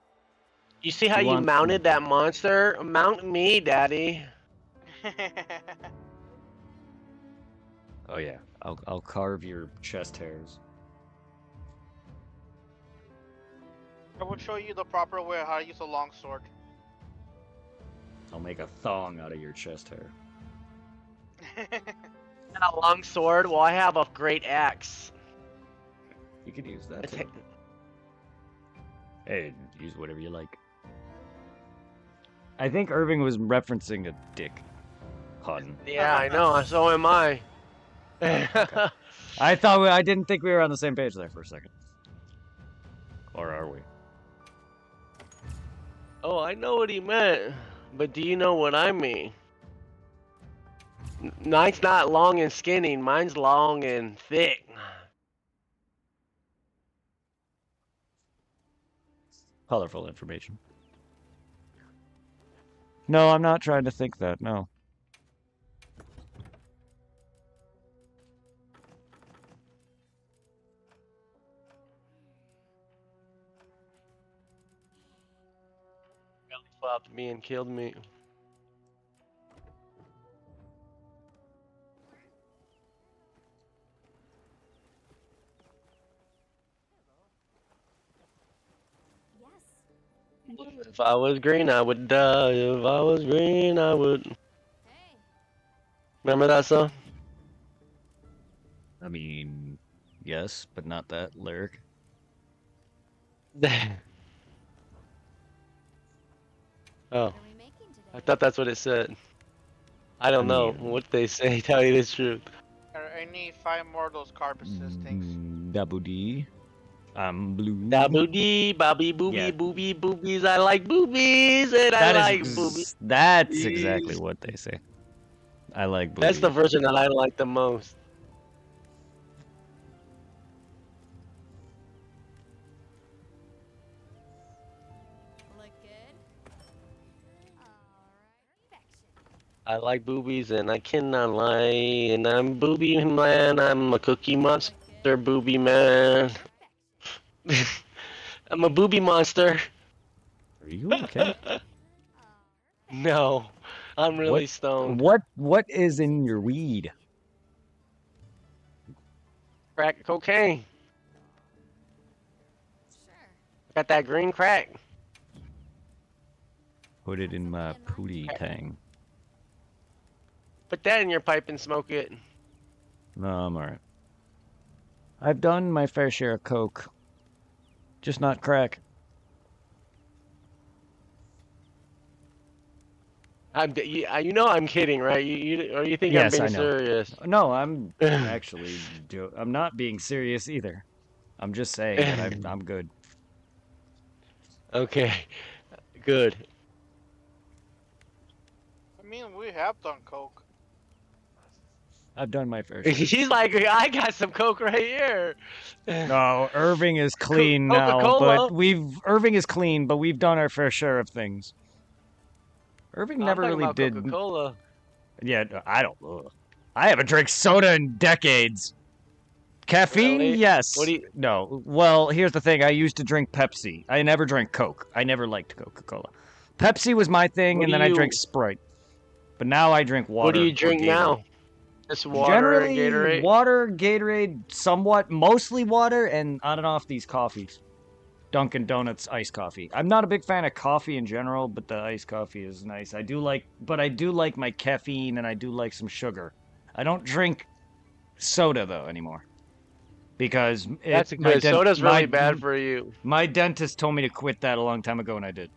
You see how You you want- mounted that monster? Mount me, daddy. Oh yeah, I'll carve your chest hairs. I will show you the proper way how to use a long sword. I'll make a thong out of your chest hair. A long sword? Well, I have a great axe. You could use that. It's- Too. Hey, use whatever you like. I think Irving was referencing a dick pun. Yeah, I know. So am I. I didn't think we were on the same page there for a second. Or are we? Oh, I know what he meant. But do you know what I mean? Mine's not long and skinny. Mine's long and thick. Colorful information. No, I'm not trying to think that, no. Belly flopped me and killed me. Yes. If I was green, I would die. If I was green, I would. Hey. Remember that song? I mean, yes, but not that lyric. Oh, What are we making I today? thought that's what it said. I don't know mean- what they say. Tell you the truth. I need 5 more of those carpusses things. Dabu D. I'm blue. Daboo dee, bobby booby, Yeah. booby boobies. I like boobies and I like boobies. That's exactly what they say. I like boobies. That's the version that I like the most. Look good. Alright. Perfection. I like boobies and I cannot lie. And I'm booby man. I'm a cookie monster, booby man. I'm a booby monster. Are you okay? No, I'm really What- stoned. What is in your weed? Crack cocaine. Sure. Got that green crack. Put it in my pootie tang. Put that in your pipe and smoke it. No, I'm alright. I've done my fair share of coke. Just not crack. You know I'm kidding, right? Or you think I'm Yes, being I know. serious? No, I'm actually I'm not being serious either. I'm just saying that I'm good. Okay, good. I mean, we have done coke. I've done my fair share. He's like, I got some Coke right here. No, Irving is clean now, but Coca-Cola. Irving is clean, but we've done our fair share of things. Irving I'm never talking really about did. Coca-Cola. Yeah, I don't. Ugh. I haven't drank soda in decades. Caffeine, Really? What yes. do you? No. Well, here's the thing. I used to drink Pepsi. I never drank Coke. I never liked Coca-Cola. Pepsi was my thing, What and do then I drank you? Sprite. But now I drink What do water you or drink Gatorade. now? Just water and Generally, Gatorade. water, Gatorade, somewhat, mostly water, and on and off these coffees. Dunkin' Donuts iced coffee. I'm not a big fan of coffee in general, but the iced coffee is nice. I do like my caffeine and I do like some sugar. I don't drink soda though anymore because That's good. Soda's really bad for you. my dentist told me to quit that a long time ago and I did.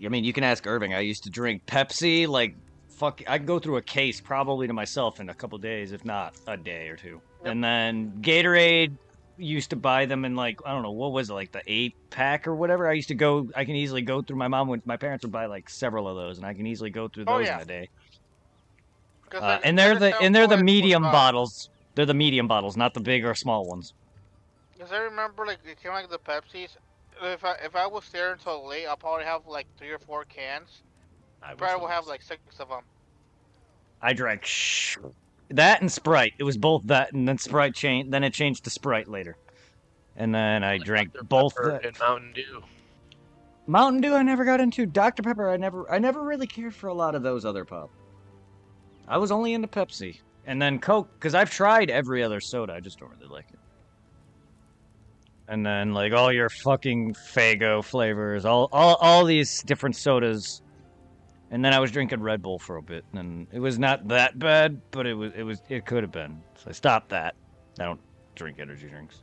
I mean, you can ask Irving. I used to drink Pepsi like fuck. I'd go through a case probably to myself in a couple days, if not a day or two. Yep. And then Gatorade, used to buy them in like I don't know what was it like the 8 pack or whatever. I can easily go through. My parents would buy like several of those, and I can easily go through Oh those in yeah, a day. because And I just have they're the boys with medium bottles. They're the medium bottles, not the big or small ones. Because I remember, like, it came like the Pepsis. If I was there until late, I'll probably have like 3 or 4 cans. I was Probably the will have worst. like 6 of them. I drank that and Sprite. It was both that and then Sprite changed. Then it changed to Sprite later. And then I drank Dr. both Pepper the and Mountain Dew. Mountain Dew. I never got into Dr Pepper. I never really cared for a lot of those other pop. I was only into Pepsi and then Coke because I've tried every other soda. I just don't really like it. And then like all your fucking Fago flavors, all these different sodas. And then I was drinking Red Bull for a bit, and it was not that bad, but it could have been. So I stopped that. I don't drink energy drinks.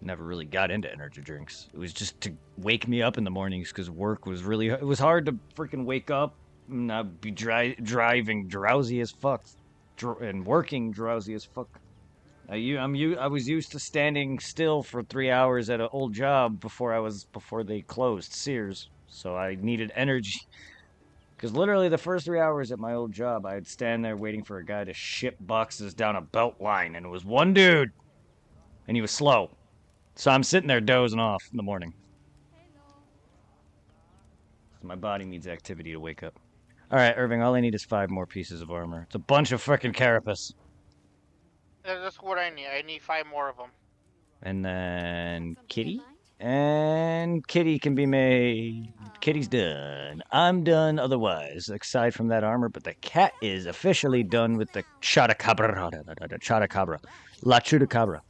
Never really got into energy drinks. It was just to wake me up in the mornings because work was really. It was hard to freaking wake up and I'd be driving drowsy as fuck, and working drowsy as fuck. I was used to standing still for 3 hours at an old job before they closed Sears, so I needed energy. Because literally the first 3 hours at my old job, I'd stand there waiting for a guy to ship boxes down a belt line, and it was one dude, and he was slow. So I'm sitting there dozing off in the morning. So my body needs activity to wake up. All right, Irving, all I need is 5 more pieces of armor. It's a bunch of freaking carapace. That's what I need. I need 5 more of them. And then Something in Kitty? mind? And Kitty can be made. Kitty's done. I'm done otherwise, aside from that armor, but the cat is officially done with the Chotacabra. Chotacabra. La Chutacabra.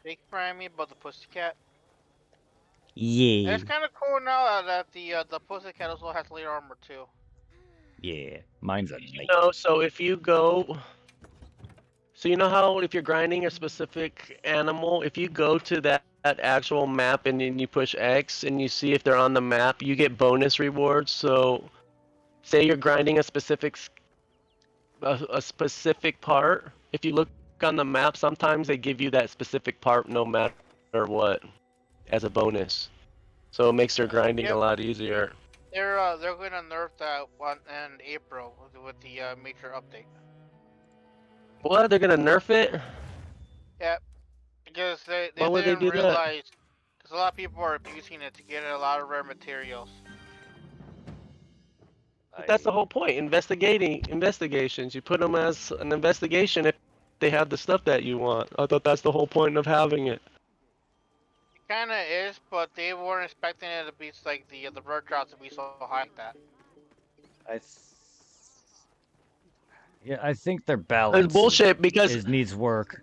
They remind me about the Pussycat. And Yeah. it's kind of cool now that the Pussycat also has layer armor too. Yeah. Mine's a You knight. know, so if you go, so you know how if you're grinding a specific animal, if you go to that actual map and then you push X and you see if they're on the map, you get bonus rewards. So, say you're grinding a specific part. If you look on the map, sometimes they give you that specific part no matter what as a bonus. So it makes their grinding a Yep, lot easier. they're gonna nerf that one in April with the major update. What? They're gonna nerf it? Yep, because they Why would they didn't do that? realize. Because a lot of people are abusing it to get a lot of rare materials. But that's the whole point. Investigations. You put them as an investigation if they have the stuff that you want. I thought that's the whole point of having it. It kind of is, but they weren't expecting it to be like the rare drops to be so high like that. Yeah, I think their It's balance bullshit because needs work.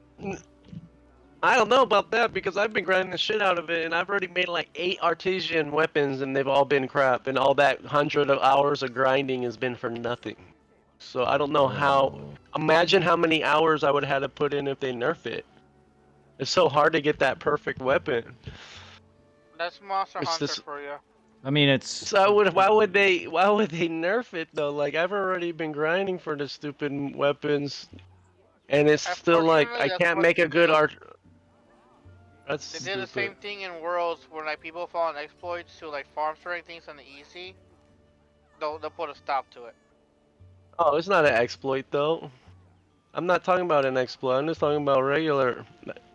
I don't know about that because I've been grinding the shit out of it and I've already made like 8 artesian weapons and they've all been crap and all that 100 hours of grinding has been for nothing. So I don't know how. Imagine how many hours I would have had to put in if they nerf it. It's so hard to get that perfect weapon. That's Monster It's Hunter just for you. I mean, it's So why would they nerf it though? Like I've already been grinding for the stupid weapons, and it's still like Unfortunately, I that's can't what make they a good do. art. That's They did the stupid. same thing in Worlds where like people fall on exploits to like farm certain things on the easy. They'll put a stop to it. Oh, it's not an exploit though. I'm not talking about an exploit. I'm just talking about regular,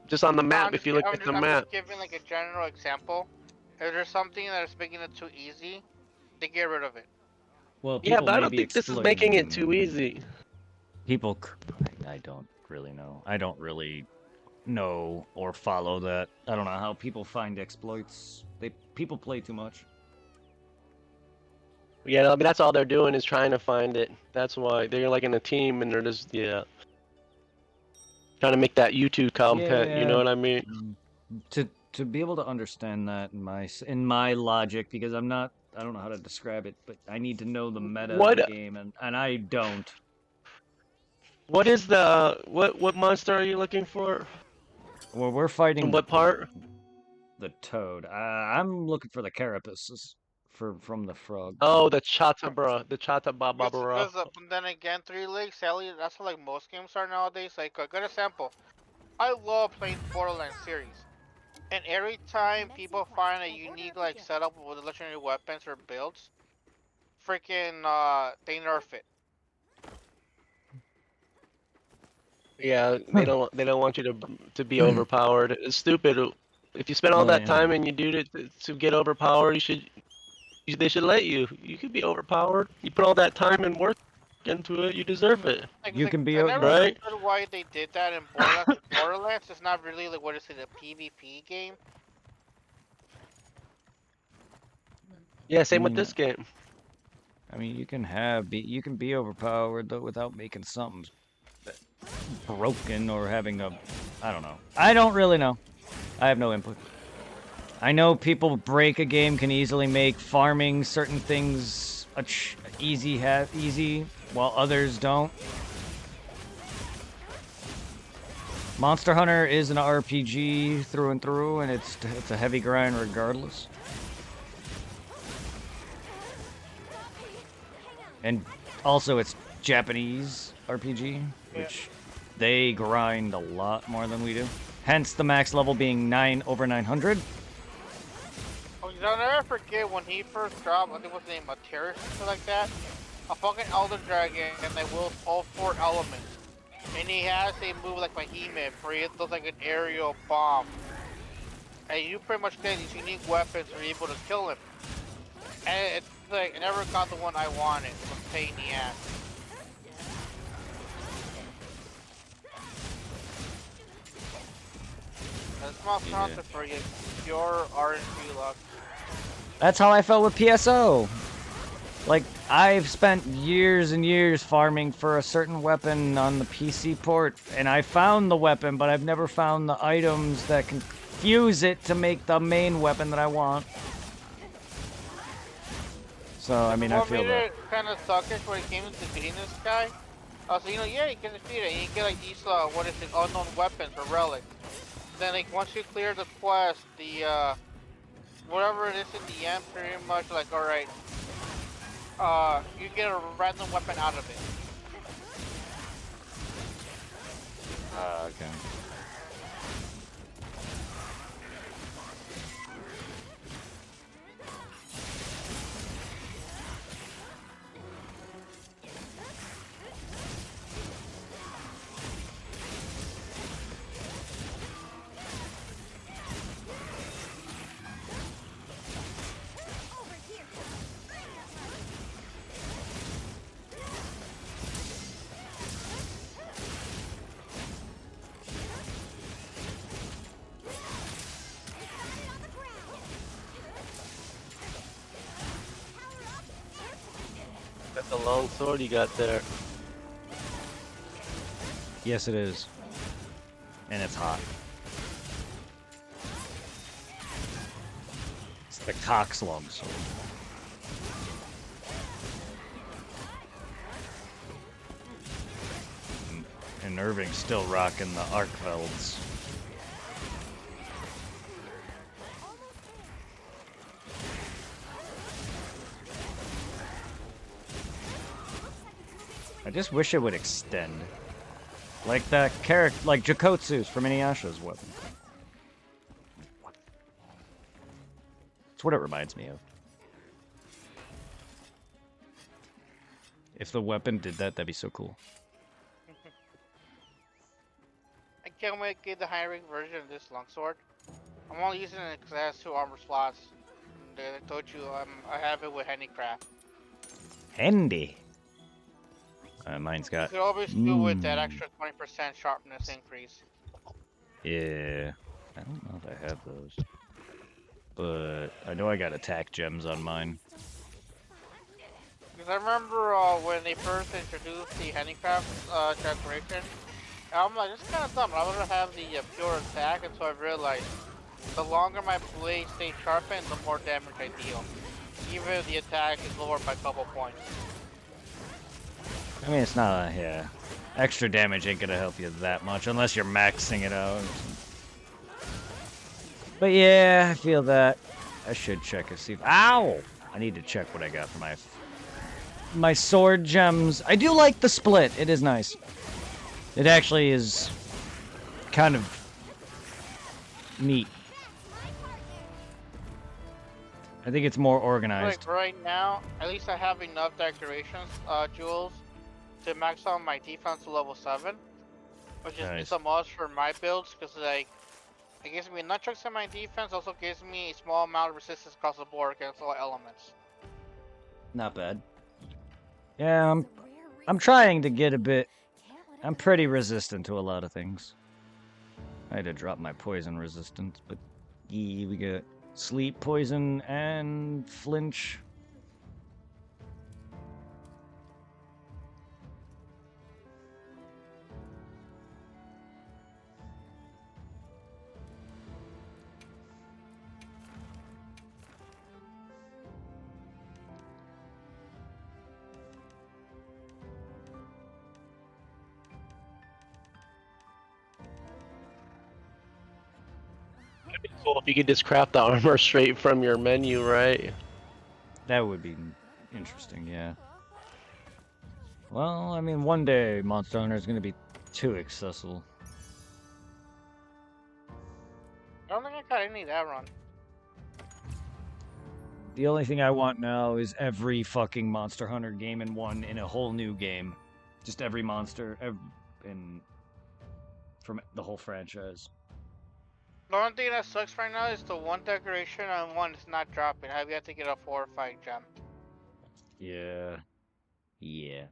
just on the No, map. If you look at the I'm just map. giving like a general example. If there's something that is making it too easy, they get rid of it. well, Yeah, people but I may don't be think this is making it too exploiting. easy. I don't really know. I don't really know or follow that. I don't know how people find exploits. People play too much. Yeah, I mean that's all they're doing is trying to find it. That's why they're like in a team and they're just trying to make that YouTube content. You know Yeah, what I mean? mm, to be able to understand that in my logic, because I don't know how to describe it, but I need to know the meta of the What game, and I don't. what is the what monster are you looking for? Well, we're And fighting what part? the toad. I'm looking for the carapaces from the frog. Oh, the Chatabra, the Chatababara. Because then again, 3 legs, sadly, that's how like most games are nowadays. Like a good example, I love playing Borderlands series, and every time people find a unique like setup with legendary weapons or builds, freaking they nerf it. Yeah, they don't want you to be overpowered. It's stupid. If you spend all Well, that yeah. time and you do it to get overpowered, they should let you. You could be overpowered. You put all that time and work into it, you deserve it, Like, You can be I never right? understood why they did that in Borderlands. 'Cause Borderlands is not really like what is it, a PvP game? Yeah, I same with mean, this game. you can be overpowered though without making something broken or having a, I don't know. I don't really know. I have no input. I know people break a game can easily make farming certain things easy, while others don't. Monster Hunter is an RPG through and through, and it's a heavy grind regardless. And also, it's Japanese RPG, Yeah. which they grind a lot more than we do. Hence the max level being 9/900. Oh, I'll never forget when he first dropped, I think what's his name, Materis or something like that. A fucking Elder Dragon and they wields all 4 elements. And he has a move like Behemoth where he does like an aerial bomb. And you pretty much get these unique weapons to be able to kill him. And it's like, I never got the one I wanted. It was a pain in the ass. That's my concept for you. Pure RNG luck. That's how I felt with PSO. Like, I've spent years and years farming for a certain weapon on the PC port, and I found the weapon, but I've never found the items that can fuse it to make the main weapon that I want. So, I mean, I What feel made that. it kind of suckish when it came to defeating this guy? I was like, yeah, you can defeat it. And you get like these, what is it, unknown weapons or relics. Then like once you clear the quest, the whatever it is in the end, pretty much like, all right, you get a random weapon out of it. Okay. That's a long sword you got there. Yes, it is. And it's hot. It's the cockslug sword. And Irving's still rocking the Arkfelds. I just wish it would extend. Like that character, like Jakotsu's from Inuyasha's weapon. That's what it reminds me of. If the weapon did that, that'd be so cool. I can't wait to get the high rank version of this longsword. I'm only using it because it has 2 armor slots. And I told you I have it with handicraft. Handy. Mine's You got. could always do with that extra 20% sharpness increase. Yeah. I don't know if I have those. But I know I got attack gems on mine. Because I remember when they first introduced the handicraft decoration, I'm like, it's kind of dumb. I would have the pure attack, and so I realized the longer my blade stays sharpened, the more damage I deal. Even if the attack is lowered by a couple points. I mean, it's not, yeah. Extra damage ain't gonna help you that much unless you're maxing it out. But yeah, I feel that. I should check and see if. Ow! I need to check what I got for my sword gems. I do like the split. It is nice. It actually is kind of neat. I think it's more organized. Like right now, at least I have enough decorations, jewels, to max out my defense to level 7. Which is Nice. a must for my builds, because like, it gives me nunchucks in my defense, also gives me a small amount of resistance across the board against all elements. Not bad. Yeah, I'm trying to get a bit. I'm pretty resistant to a lot of things. I had to drop my poison resistance, but yeah, we got sleep, poison, and flinch. It'd be cool if you could just craft the armor straight from your menu, right? That would be interesting, yeah. Well, I mean, one day Monster Hunter is going to be too accessible. I don't think I got any of that run. The only thing I want now is every fucking Monster Hunter game in one in a whole new game. Just every monster from the whole franchise. The only thing that sucks right now is the one decoration and one is not dropping. I've yet to get a 4 or 5 gem. Yeah. Yeah.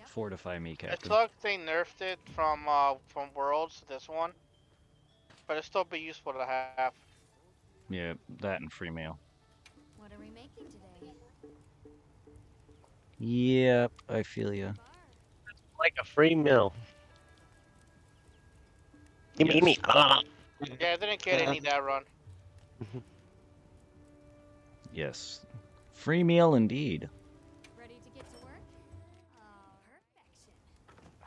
Fortify me, It Captain. sucks they nerfed it from Worlds to this one, but it'd still be useful to have. Yeah, that and free mail. What are we making today? Yep, I feel ya. Like a free meal. Gimme, Yes. gimme. Yeah, I didn't get any that run. Yes. Free meal indeed. Ready to get to work? Oh, perfection.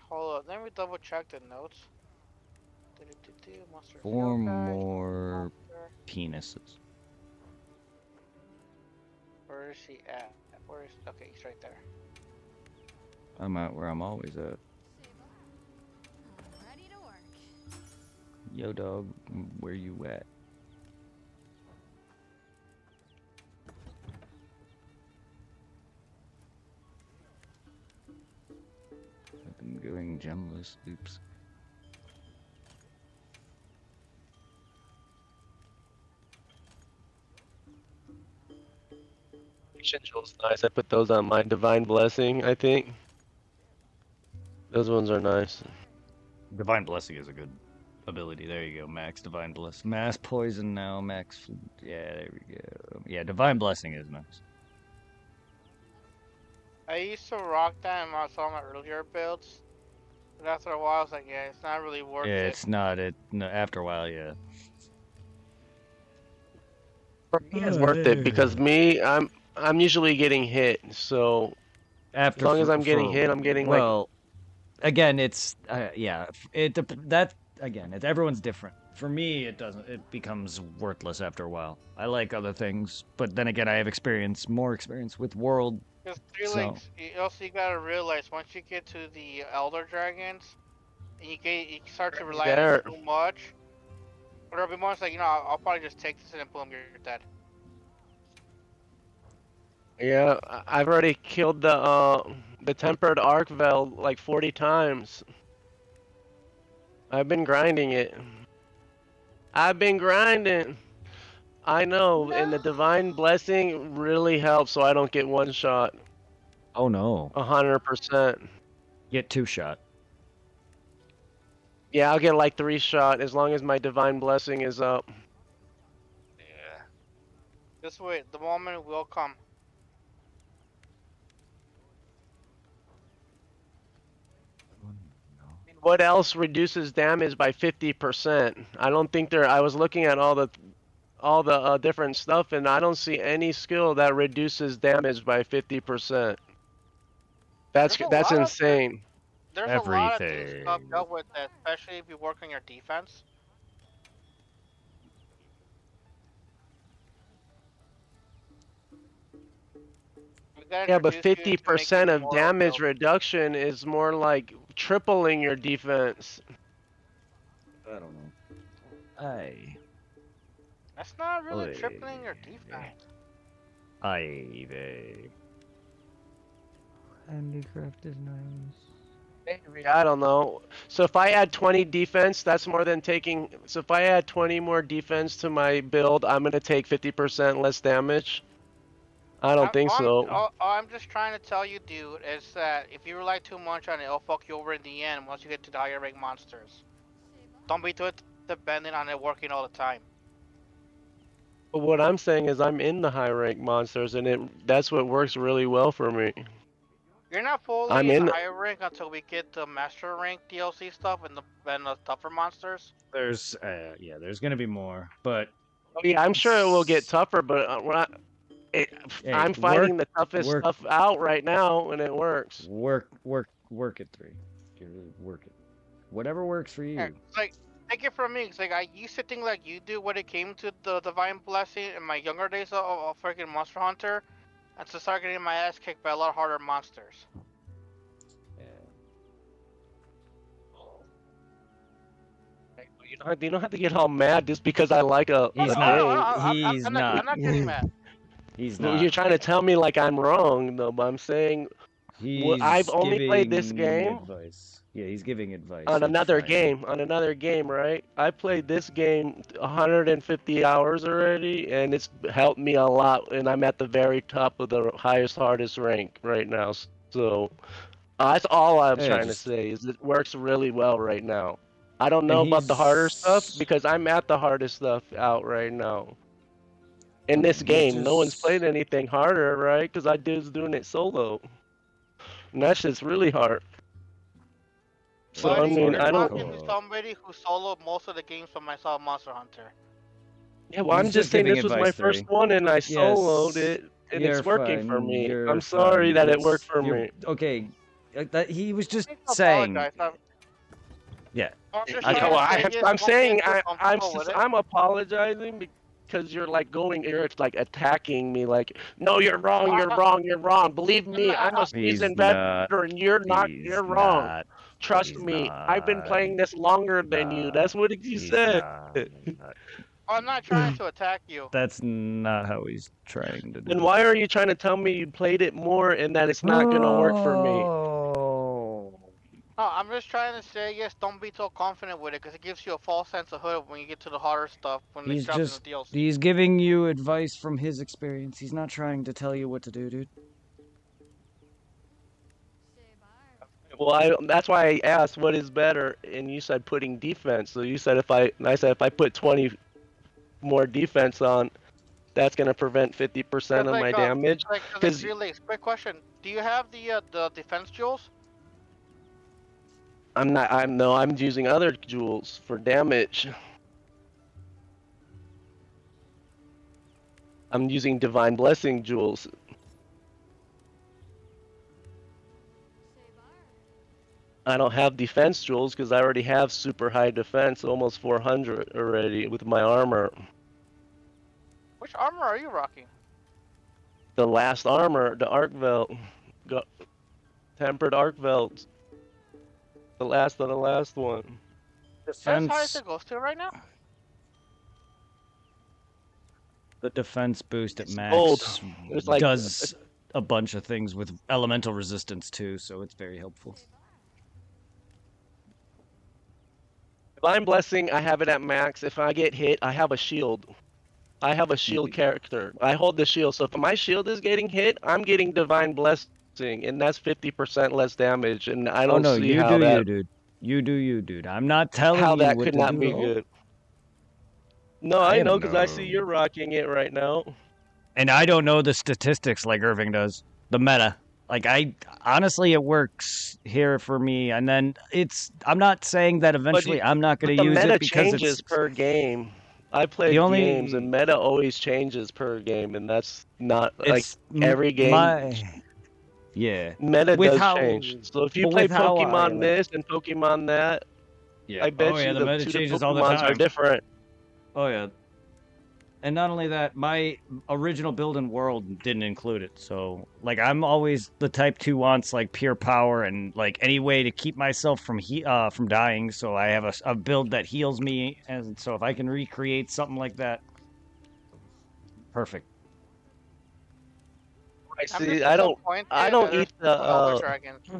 Hold up, let me double check the notes. Monster 4 field guide, more monster. penises. Where is he at? Where is? Okay, he's right there. I'm at where I'm always at. I'm ready to work. Yo, dog, where you at? I've been going gemless. Oops. Jewel's nice. I put those on my Divine Blessing, I think. Those ones are nice. Divine Blessing is a good ability. There you go, Max Divine Blessing. Mass Poison now, Max. Yeah, there we go. Yeah, Divine Blessing is nice. I used to rock that in some of my earlier builds, but after a while, I was like, yeah, it's not really worth Yeah, it. it's not. No, after a while, yeah. For me, it's worth it because me, I'm usually getting hit. So After as long as I'm getting hit, I'm getting like. well, again, it's yeah. That again, it's everyone's different. For me, it doesn't. It becomes worthless after a while. I like other things, but then again, I have more experience with World. Because Three So Legs, also you gotta realize once you get to the Elder Dragons, and you start to Already rely on it there. too much, or there'll be moments like, I'll probably just take this and boom, you're dead. Yeah, I've already killed the tempered arc vel like 40 times. I've been grinding it. I've been grinding. I know, and the No. divine blessing really helps so I don't get one shot. oh no, 100%. get two shot. Yeah, I'll get like 3 shot as long as my divine blessing is up. Yeah. Just wait, the moment will come. What else reduces damage by 50%? I don't think there. I was looking at all the different stuff, and I don't see any skill that reduces damage by 50%. There's a That's lot of there, insane. there's a lot of things to help you Everything. out with that, especially if you work on your defense. We gotta Yeah, but introduce you to making 50% of immortal damage builds. reduction is more like tripling your defense. I don't know. I. That's not really Oy tripling your vey. defense. Ay vey. Handicraft is nice. Maybe, I don't know. So if I add 20 defense, that's more than taking. So if I add 20 more defense to my build, I'm gonna take 50% less damage. I don't think so. All I'm just trying to tell you, dude, is that if you rely too much on it, it'll fuck you over in the end once you get to the higher rank monsters. Don't be too dependent on it working all the time. But what I'm saying is I'm in the high rank monsters, and that's what works really well for me. You're not fully I'm in the in. higher rank until we get the master rank DLC stuff and the tougher monsters. Yeah, there's gonna be more, but Oh yeah, I'm sure it will get it's, tougher, but it, hey, I'm fighting the toughest work, stuff out right now, and it works. work it three. Work it. Whatever works for Yeah, you. it's like, take it from me. It's like I used to think like you do when it came to the divine blessing in my younger days of freaking Monster Hunter, and to start getting my ass kicked by a lot harder monsters. Yeah. You don't have to get all mad just because I like No, He's a no, no, not. no, game. He's I'm not. not getting mad. He's Well, not. you're trying to tell me like I'm wrong, though. But I'm saying I've He's only played this giving game advice. Yeah, he's giving advice. on It's another fine. game. On another game, right? I played this game 150 hours already, and it's helped me a lot. And I'm at the very top of the highest, hardest rank right now. So that's all I'm Yeah, trying to just say is it works really well right now. I don't and know about the harder stuff he's because I'm at the hardest stuff out right now. In this he's game, no one's played just anything harder, right? Because I was doing it solo. And that shit's really hard. So, I Buddy, it's mean, you're hard I in don't. talking to co-op. somebody who soloed most of the games from myself, Monster Hunter. Yeah, well, I'm He's just just saying giving this was my advice first three. one and I soloed Yes, it and you're it's working for fine. me. You're I'm sorry fine. that it worked for You're me. okay. That he was I just need to saying. apologize. Yeah, I'm just I Yeah, trying well, to got you. say yes, I'm don't get saying too comfortable with it. I'm apologizing because you're like you're like attacking me like, no, you're wrong, you're wrong, you're wrong. Believe I'm me, not, I'm a He's seasoned not. veteran. You're not. He's You're wrong. not. Trust He's me, I've been not. playing this longer He's than you. not. That's what you He's said. not. I'm not trying to attack you. That's not how he's trying to Then do why are you trying to tell me you played it more and that it's it. not gonna work for me? Oh. No, I'm just trying to say yes, don't be so confident with it because it gives you a false sense of hope when you get to the harder stuff when it He's drops in the just DLC. he's giving you advice from his experience. He's not trying to tell you what to do, dude. Well, that's why I asked what is better, and you said putting defense. So you said I said if I put 20 more defense on, that's gonna prevent 50% Cause of my damage. Because really, quick question: do you have the defense jewels? I'm not. I'm no. I'm using other jewels for damage. I'm using divine blessing jewels. I don't have defense jewels because I already have super high defense, almost 400 already with my armor. Which armor are you rocking? The last armor, the arc belt, got tempered arc belt, the last of the last one. Is that as high as Defense. it goes to right now? The defense boost at It's gold. max It's like does a bunch of things with elemental resistance too, so it's very helpful. Divine Blessing, I have it at max. If I get hit, I have a shield. I have a shield character. I hold the shield, so if my shield is getting hit, I'm getting Divine Blessing, and that's 50% less damage, and I Oh don't no, see you how do you, that dude. You do you, dude. I'm not telling how you that what could to not do be at all. good. No, I I have know because I see no, you're rocking it right now. and I don't know the statistics like Irving does. The meta. Like I honestly it works here for me and then I'm not saying that But eventually I'm not but going the to use it meta because changes it's per game. I the played games and only meta always changes per game, and that's not like it's every game. my yeah. Meta With does how change. So if you but play with how I Pokemon like this and Pokemon that, yeah. I Oh bet yeah, you the the meta two changes all the Pokemons are time. different. Oh yeah. And not only that, my original build and world didn't include it. So, like, I'm always the type who wants like pure power and like any way to keep myself from dying. So I have a build that heals me, and so if I can recreate something like that, perfect. I I'm see. just I disappointed that don't eat there's no Ultra Dragons.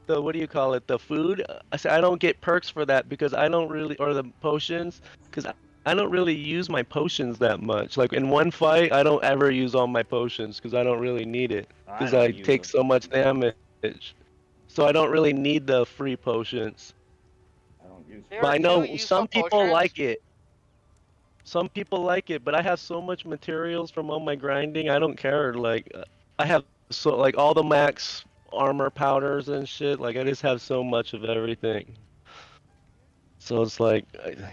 the what do you call it, the food. I say I don't get perks for that because I don't really, or the potions, because I don't really use my potions that much. Like in one fight, I don't ever use all my potions because I don't really need it I because I don't use take them. so much damage. So I don't really need the free potions. I don't use There But are I two know useful some people potions. like it. Some people like it, but I have so much materials from all my grinding. I don't care. Like I have so like all the max armor powders and shit. Like I just have so much of everything. So it's like,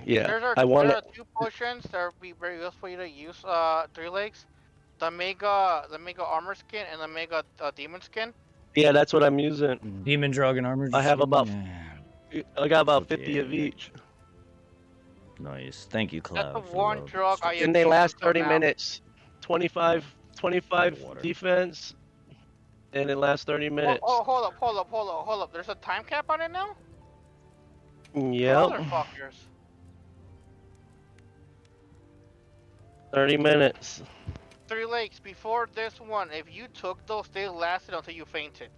yeah, I want There it. are two potions that would be very useful for you to use. Three legs, the mega armor skin and the mega demon skin. Yeah, that's what I'm using. Demon Dragon Armor I have skin. about, Yeah. I got about 50 of Okay. each, Nice. Thank you, That's the Cloud, for the one drug I have and they used last until 30 now. minutes. 25, Drink 25 water. defense, and it lasts 30 minutes. Hold up. There's a time cap on it now? Yep, Motherfuckers. 30 minutes. Three legs, before this one, if you took those, they lasted until you fainted.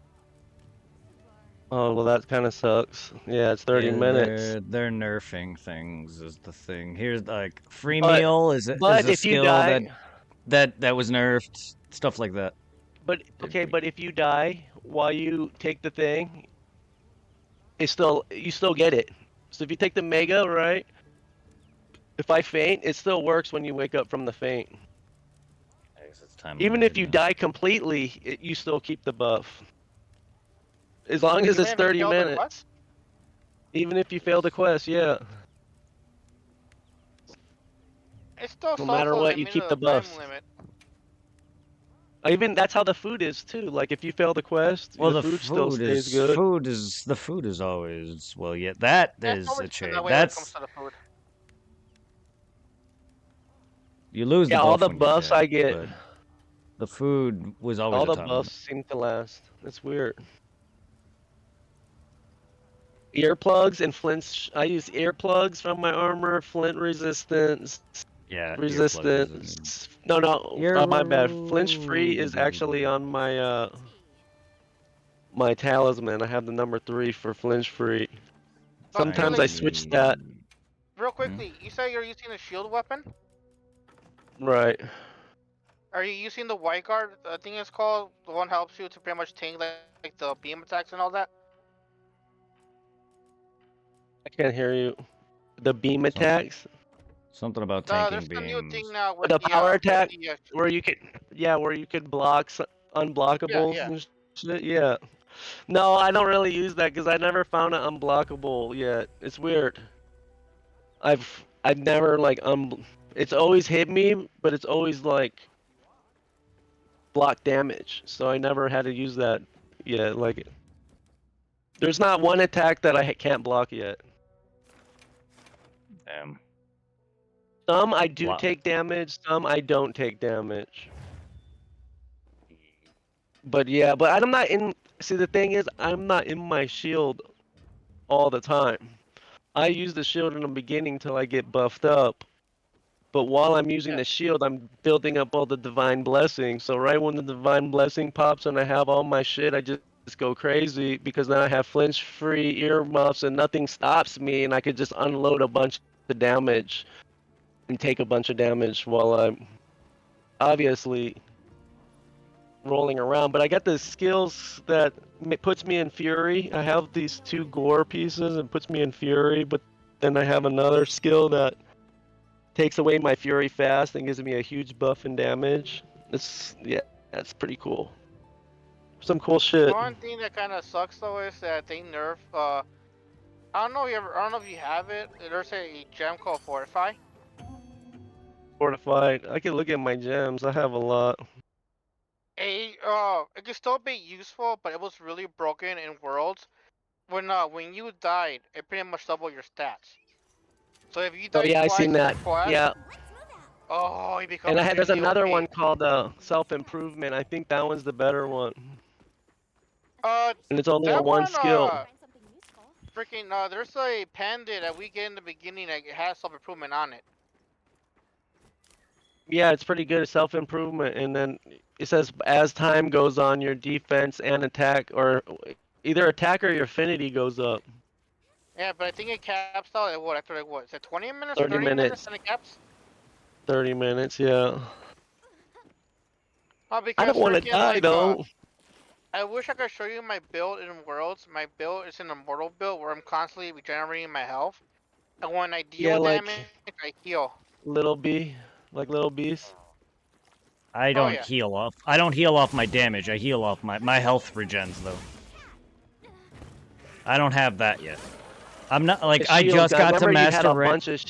Oh well, that kind of sucks. Yeah, it's 30 Yeah, minutes. they're nerfing things is the thing. Here's like free But meal is a if you skill die, that was nerfed, stuff like that. but They're okay, but if you die while you take the thing, it's still you still get it. So if you take the mega, right? If I faint, it still works when you wake up from the faint. I guess it's time Even if limited you now. die completely, you still keep the buff. As long as Even it's if you 30 failed the minutes. quest? Even if you fail the quest, yeah. It's still No so matter what, you limited keep the time buffs. limit. Even that's how the food is too. Like if you fail the quest, Well, the food still stays good. the food is always well. Yeah, that Yeah, it's is a always been that trade. way when it comes That's to the food. you lose the Yeah, all buff the when you're buffs I dead, get, but the food was always all a the time buffs limit. seem to last. It's weird. Earplugs and flint. I use earplugs from my armor, flint resistance, Yeah, earplugs is a need. resistance. No, no, Ear. my bad. Flinch free is actually on my my talisman. I have the number 3 for flinch free. But three Sometimes I legs, switch that. real Hmm? quickly, you say you're using a shield weapon? Right. Are you using the white guard? I think it's called. The one helps you to pretty much tank like the beam attacks and all that. I can't hear you. The beam Some, attacks, something about There's tanking the new thing beams. now with the power with attack, the where you could, yeah, where you could block yeah, unblockables yeah. and shit. Yeah. No, I don't really use that because I never found it unblockable yet. It's weird. I've never like It's always hit me, but it's always like block damage. So I never had to use that yet. Like There's not one attack that I can't block yet. Damn. Some I do Wow. take damage, some I don't take damage. But yeah, but I'm not in. See, the thing is, I'm not in my shield all the time. I use the shield in the beginning till I get buffed up. But while I'm using Yeah. the shield, I'm building up all the divine blessings. So right when the divine blessing pops and I have all my shit, I just go crazy because then I have flinch-free earmuffs and nothing stops me, and I could just unload a bunch of damage and take a bunch of damage while I'm obviously rolling around. But I got the skills that puts me in fury. I have these 2 gore pieces and puts me in fury, but then I have another skill that takes away my fury fast and gives me a huge buff in damage. Yeah, that's pretty cool. Some cool shit. One thing that kind of sucks though is that they nerf. I don't know if I don't know if you have it. There's a gem called Fortify. Fortified. I can look at my gems. I have a lot. It could still be useful, but it was really broken in Worlds. When you died, it pretty much doubled your stats. So if you Oh died yeah, I seen twice in that. quest, Yeah, oh, you become and there's extremely another OP. one called self improvement. I think that one's the better one, Uh, and it's only a that one one, skill. Find something useful. freaking, there's a pandit that we get in the beginning that has self improvement on it. Yeah, it's pretty good. Self improvement, and then it says as time goes on, your defense and attack, or either attack or your affinity goes up. Yeah, but I think it caps out at what? After like what? Is it 20 minutes, 30 30 minutes, minutes. and it caps? 30 minutes. Yeah. Oh, I because don't want to freaking die like though. I wish I could show you my build in Worlds. My build is an immortal build where I'm constantly regenerating my health, and when I Yeah, deal like damage, I heal. little bee, like little bees. I Oh don't yeah. heal off. I don't heal off my damage. I heal off my health regens though. I don't have that yet. I'm not like The I shield just guy. got to Remember, you had master a rank. bunch of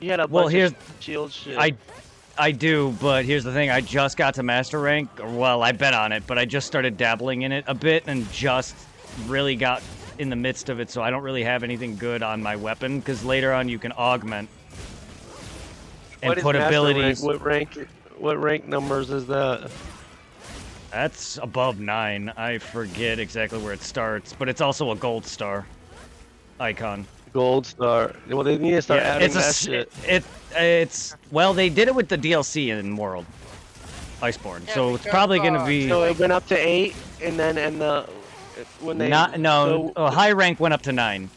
you had a Well, bunch here's of shield shit. I do, but here's the thing. I just got to master rank. Or, well, I bet on it, but I just started dabbling in it a bit and just really got in the midst of it, so I don't really have anything good on my weapon because later on you can augment and What is put master abilities. rank? What rank numbers is that? That's above 9. I forget exactly where it starts, but it's also a gold star icon. Gold star. Well, they need to start Yeah, adding it's a that s- shit. it's well, they did it with the DLC in World Iceborne, Yeah, so it's because, probably gonna be So it went up to 8, and then when they not no. so, High rank went up to 9,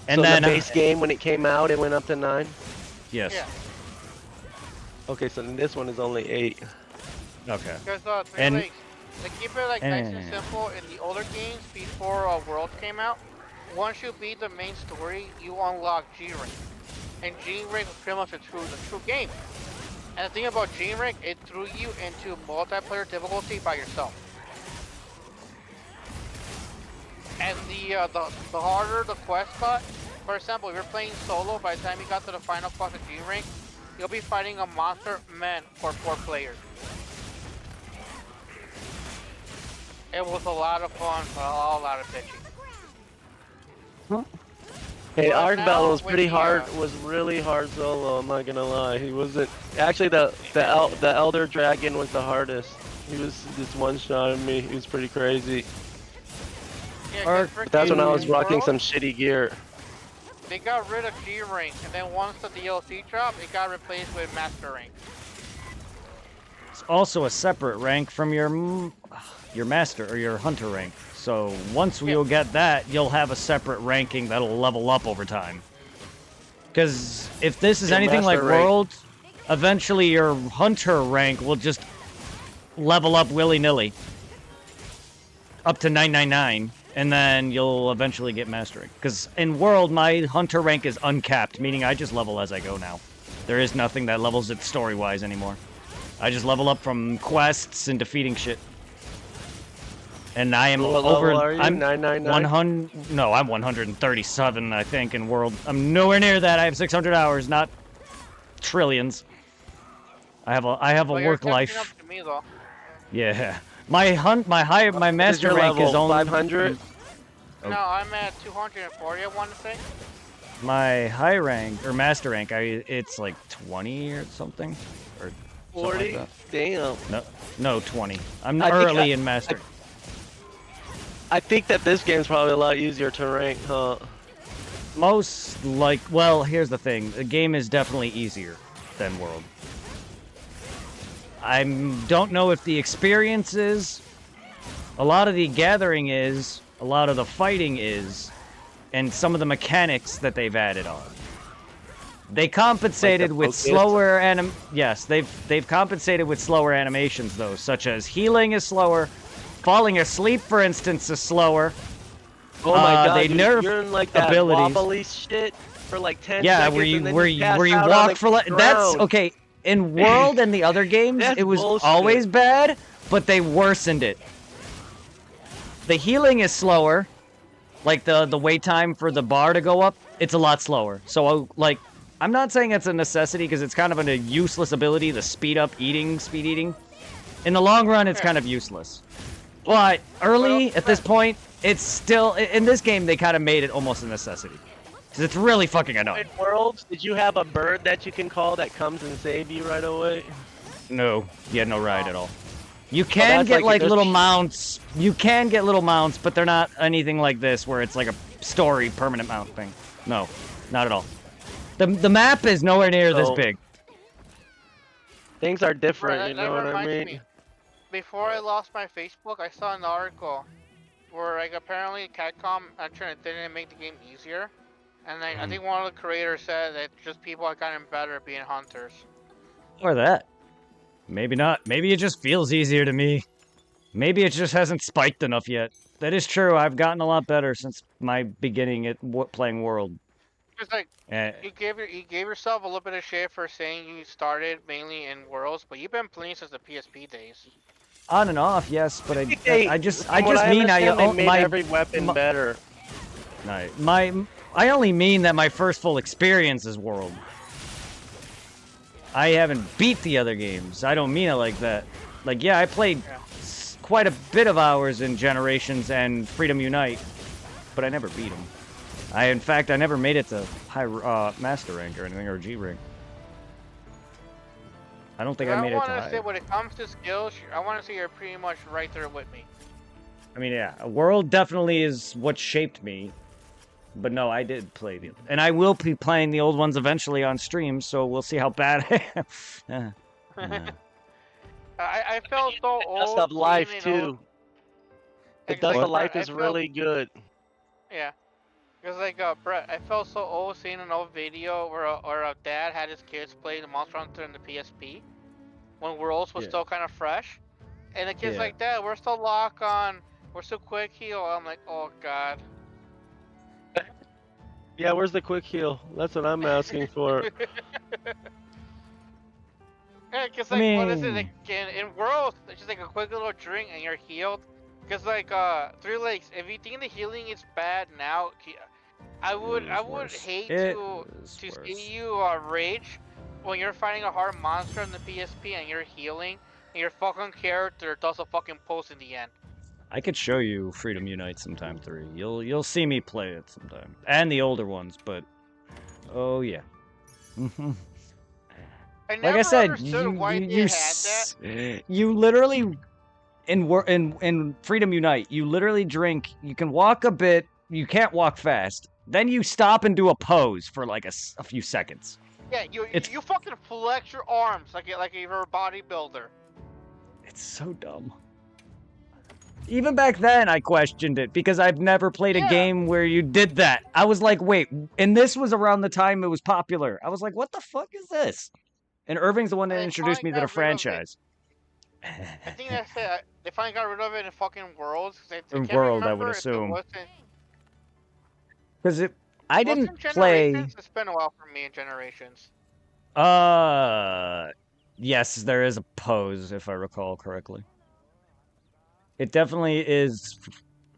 and so then the base game when it came out, it went up to 9. yes, Yeah, Okay, so then this one is only 8. okay, because Three And- Lakes, they keep it like nice and Eh. simple in the older games before Worlds came out. Once you beat the main story, you unlock G rank, and G rank was pretty much the true game. And the thing about G rank, it threw you into multiplayer difficulty by yourself. And the harder the quest got, for example, if you're playing solo, by the time you got to the final boss of G rank, you'll be fighting a monster meant for 4 players. It was a lot of fun, but a lot of bitching. Hey, Well, Arc now Battle was with pretty the, hard. Was really hard solo. I'm not gonna lie. He wasn't actually the Elder Dragon was the hardest. He was just one shot at me. He was pretty crazy. Yeah, 'cause Arc- freaking That's when I was in rocking Worlds, some shitty gear. They got rid of G rank, and then once the DLC dropped, it got replaced with Master rank. it's also a separate rank from your master or your hunter rank. So once you'll get that, you'll have a separate ranking that'll level up over time. Because if this is Your anything like master rank. World, eventually your hunter rank will just level up willy-nilly up to 999, and then you'll eventually get mastering. Because in World, my hunter rank is uncapped, meaning I just level as I go now. There is nothing that levels it story-wise anymore. I just level up from quests and defeating shit. And I am What over. level are you? I'm 999? 100. No, I'm 137, I think, in World. I'm nowhere near that. I have 600 hours, not trillions. I have a But you're work catching life. up to me though. Yeah. my What is master your rank is level? only 500? Oh. No, I'm at 240. I want to say. my high rank or master rank. It's like 20 or something, or something like 40? that. Damn. No, 20. I'm I think early in master. I think that this game's probably a lot easier to rank, huh? Well, here's the thing. The game is definitely easier than World. I don't know if the experience is. A lot of the gathering is. A lot of the fighting is. And some of the mechanics that they've added on. They compensated with focus? slower Yes, they've compensated with slower animations though, such as healing is slower, falling asleep, for instance, is slower. Oh my god, they nerf you're in like that abilities. wobbly shit for like 10 Yeah, seconds where you and then where you you pass where you out on walk the for like that's ground. okay. In World and the other games, That's it was bullshit. always bad, but they worsened it. The healing is slower. Like the wait time for the bar to go up, it's a lot slower. So like I'm not saying it's a necessity because it's kind of a useless ability, the speed eating. In the long run, it's kind of useless. But early at this point, it's still in this game they kind of made it almost a necessity. Because it's really fucking annoying. In Worlds, did you have a bird that you can call that comes and save you right away? No, you had no ride at all. You can that's get like there's- little mounts. You can get little mounts, but they're not anything like this where it's like a story permanent mount thing. No, not at all. The map is nowhere near this So- big. Things are different, Right, you that know what I reminds mean? me. Before I lost my Facebook, I saw an article where like apparently Capcom actually didn't make the game easier, and I think one of the creators said that just people had gotten better at being hunters. Or that. Maybe not. Maybe it just feels easier to me. Maybe it just hasn't spiked enough yet. That is true. I've gotten a lot better since my beginning at playing World. It's like Eh, you gave yourself a little bit of shit for saying you started mainly in Worlds, but you've been playing since the PSP days. on and off, yes, but I just from what mean understand, they made my every weapon better. I only mean that my first full experience is World. I haven't beat the other games. I don't mean it like that. Like, yeah, I played quite a bit of hours in Generations and Freedom Unite, but I never beat them. In fact, I never made it to high master rank or anything, or G rank. I don't think I made it to want to high. say when it comes to skills, I want to say you're pretty much right there with me. I mean, yeah, World definitely is what shaped me. But no, I did play the, and I will be playing the old ones eventually on stream. So we'll see how bad I am. I felt so The old. Dust of Life being an too. old- The Dust Like, of Life I is felt- really good. Yeah. Because like Brett, I felt so old seeing an old video where a dad had his kids play the Monster Hunter in the PSP when Worlds was Yeah. still kind of fresh, and the kids Yeah. like that, we're still lock on, we're still quick heal. I'm like, oh god. Yeah, where's the quick heal? That's what I'm asking for. Yeah, cause I like what is it mean- like in Worlds? It's just like a quick little drink and you're healed. Cause like 3 Lakes, if you think the healing is bad now, I would worse. hate It to is see worse. you rage when you're fighting a hard monster in the PSP and you're healing and your fucking character does a fucking post in the end. I could show you Freedom Unite sometime 3. You'll see me play it sometime, and the older ones. But oh yeah. I Like never I said, understood why they had that. you literally in Freedom Unite, you literally drink. You can walk a bit. You can't walk fast. Then you stop and do a pose for like a few seconds. Yeah, It's- you fucking flex your arms like you're a bodybuilder. It's so dumb. Even back then, I questioned it because I've never played a Yeah. game where you did that. I was like, wait, and this was around the time it was popular. I was like, what the fuck is this? And Irving's the one that They introduced me finally to the got rid of it. franchise. I think that's it. They finally got rid of it in fucking Worlds. I In can't World, I remember would if it assume. wasn't- Because I wasn't didn't play. Generations? It's been a while for me in Generations. Yes, there is a pose, if I recall correctly. It definitely is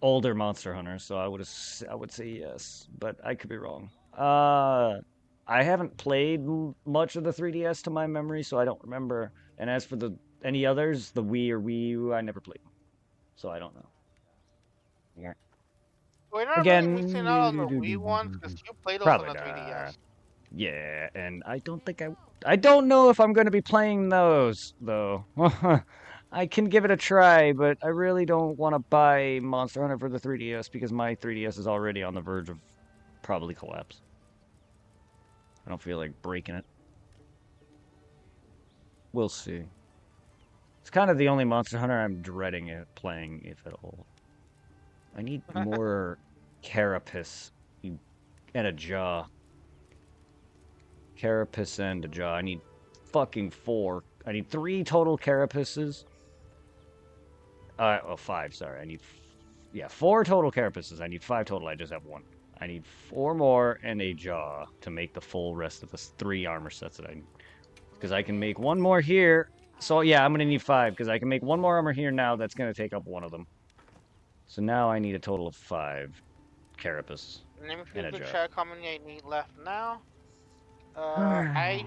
older Monster Hunter, so I would say yes, but I could be wrong. I haven't played much of the 3DS to my memory, so I don't remember. And as for any others, the Wii or Wii U, I never played. So I don't know. Yeah. We're not really missing out on the Wii ones because Again, you play those on probably the not. 3DS. Yeah, and I don't know if I'm going to be playing those though. I can give it a try, but I really don't want to buy Monster Hunter for the 3DS because my 3DS is already on the verge of probably collapse. I don't feel like breaking it. We'll see. It's kind of the only Monster Hunter I'm dreading it playing, if at all. I need more carapace and a jaw. Carapace and a jaw. I need fucking 4. I need 3 total carapaces. Oh, 5, sorry. I need, yeah, 4 total carapaces. I need 5 total. I just have 1. I need 4 more and a jaw to make the full rest of the 3 armor sets that I need. Because I can make 1 more here. So, yeah, I'm going to need 5 because I can make 1 more armor here now. That's going to take up 1 of them. So now I need a total of 5 carapace Let me and feel a the jaw. chat how many I need left now. I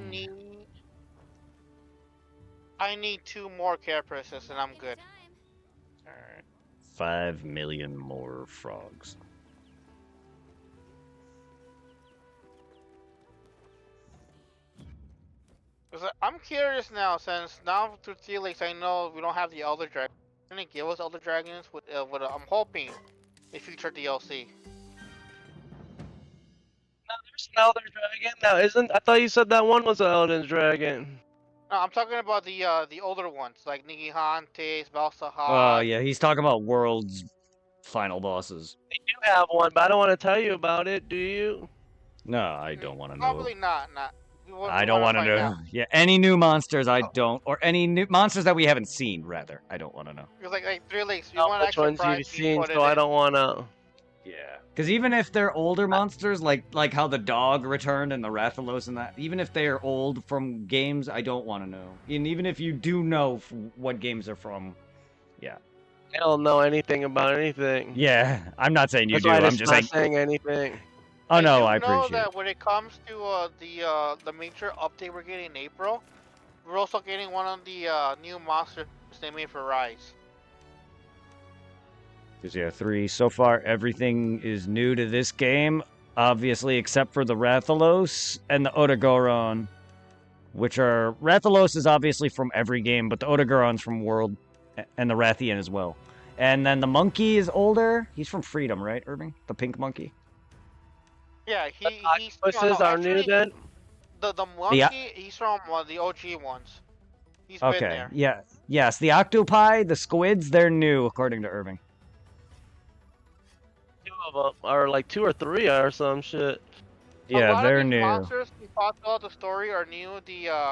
need 2 more carapaces and I'm good. Alright. 5 million more frogs. Cause I'm curious now, since now through Felix I know we don't have the Elder Dragon. Can they give us Elder Dragons with I'm hoping a future DLC. No, there's an Elder Dragon. Now, isn't I thought you said that one was an Elden Dragon. No, I'm talking about the older ones like Nigihantes, Oh, Balsahad. yeah, he's talking about world's final bosses. They do have one, but I don't want to tell you about it. Do you? No, I don't want to know. Probably not. Not. We I don't want to want to find know. out. Yeah, any new monsters I don't, or any new monsters that we haven't seen, rather. I don't want to know. Because like 3 Lakes, we Know want to which actually ones surprise you've you seen, put so it I in. don't want to. Yeah. Because even if they're older monsters, like how the dog returned and the Rathalos and that, even if they are old from games, I don't want to know. And even if you do know what games they're from, yeah. I don't know anything about anything. Yeah, I'm not saying you That's why do. I'm I'm just just not saying. saying anything. Oh I no, do I know appreciate it. that when it comes to the major update we're getting in April, we're also getting one of the new monsters they made for Rise. Because yeah, 3 so far everything is new to this game, obviously except for the Rathalos and the Otogoron, which are Rathalos is obviously from every game, but the Otogoron's from World, and the Rathian as well. And then the monkey is older. He's from Freedom, right, Irving? The pink monkey. Yeah, The he's no octopuses are new actually then? the The monkey he's from the OG ones. He's been okay, there. yeah, yes, the octopi, the squids, they're new according to Irving. Two of them, or like 2 or 3 or some shit. A Yeah, lot of they're these new. monsters we talked about the story are new.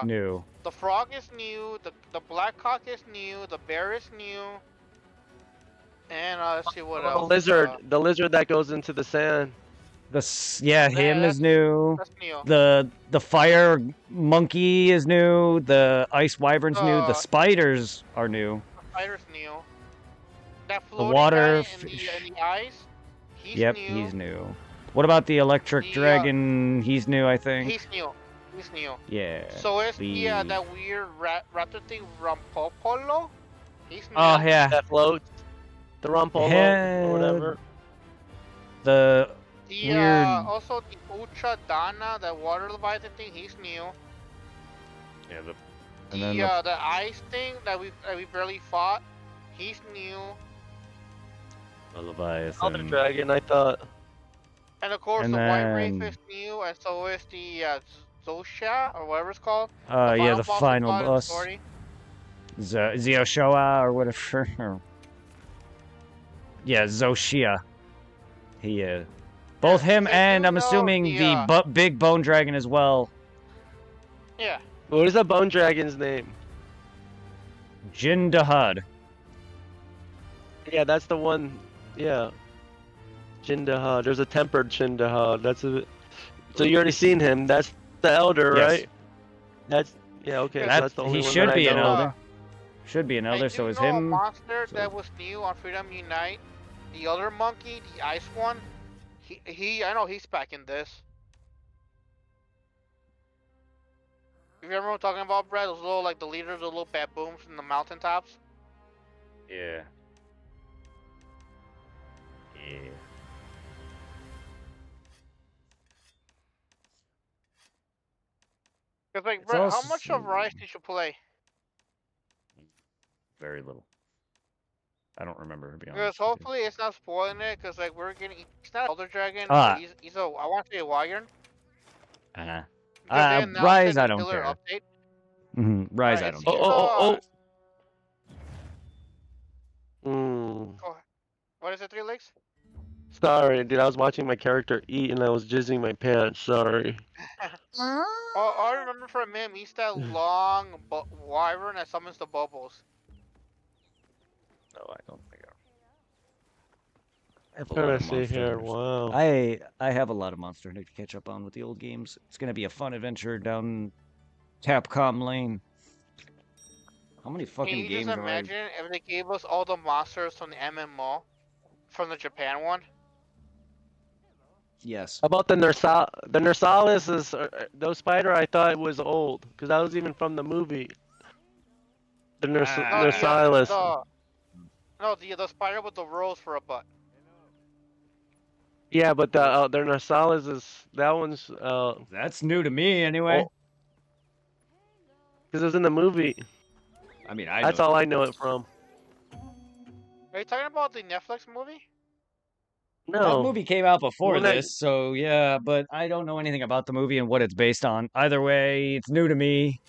New. The frog is new. The black cock is new. The bear is new. And let's see what The little else. lizard, the lizard that goes into the sand. Yeah, him is new. That's new. The fire monkey is new. The ice wyvern's new. The The spiders are new. spider's new. That The floating water guy in fish. the ice, he's Yep, new. he's new. What about the electric The dragon? He's new, I think. he's new. He's new. Yeah. So is The that weird raptor thing Rampopolo? He's new. oh yeah, That floats. The Rompolo, or whatever. the The weird. also the Ucha Dana, that water leviathan thing, he's new. Yeah, The and then the ice thing that we barely fought, he's new. the Leviathan. Elder Dragon, I thought. And of course And the white wraith then- is new, and so is the Zosha or whatever it's called. Yeah, the boss we final fought in the boss. story. Zioshoa or whatever. Yeah, Zoshia. He both him They and do I'm know assuming the, the big bone dragon as well. Yeah. What is that bone dragon's name? Jindahad. Yeah, that's the one. Yeah. Jindaha. There's a tempered Jindaha. That's a. So you already seen him. That's the elder, Yes. right? That's yeah. Okay, so That- that's the only he one should that be I an know. elder. Should be an elder, I so do is know a him. monster so- that was new on Freedom Unite. The other monkey, the ice one. I know he's back in this. You remember what I'm talking about, Brad? Those little, like, the leaders of the little baboons in the mountaintops? Yeah. Yeah. Cause like, It's Brett, how also much of Rise did you play? very little. I don't remember, to be Because honest with you. hopefully it's not spoiling it. Cause like we're getting, he's not Elder Dragon, but Ah, he's a, I want to say a Wyvern. uh-huh. Because they announced a Rise, I new don't killer care. update. Rise, I It don't Oh, seems care. oh, oh, oh. oh, what is it, 3 legs? Sorry, dude. I was watching my character eat and I was jizzing my pants. Sorry. Oh, I remember from him, he's that long wyvern that summons the bubbles. No, I don't think I have a Trying lot to of see Monster here. Hunters. Wow. I have a lot of Monster Hunter to catch up on with the old games. It's gonna be a fun adventure down Capcom Lane. How many Can fucking you just games have I? imagine if they gave us all the monsters from the MMO, from the Japan one? Yes. How about the The Nursalis is those spider. I thought it was old because that was even from the movie. The No, Nursalis. the spider with the rose for a butt. Yeah, but the Nursalis is that one's That's new to me, anyway. oh, because it was in the movie. I mean, I know That's all I know it from. Are you talking about the Netflix movie? that No, movie came out the before one that this, so yeah. But I don't know anything about the movie and what it's based on. Either way, it's new to me.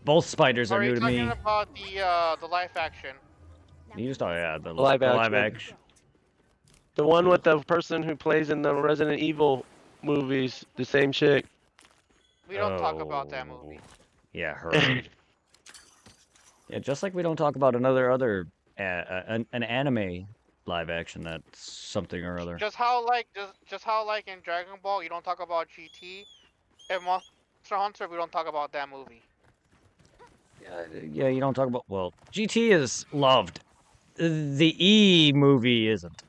Both spiders Or are are you new to talking me. about the live action? You just, oh yeah, live the live action, action. the one with the person who plays in the Resident Evil movies, the same chick. We don't talk about that Oh, movie. yeah, her. Yeah, just like we don't talk about other an anime live action that's something or other. Just how like in Dragon Ball you don't talk about GT, and Monster Hunter we don't talk about that movie. Yeah, you don't talk about. Well, GT is loved. The E movie isn't.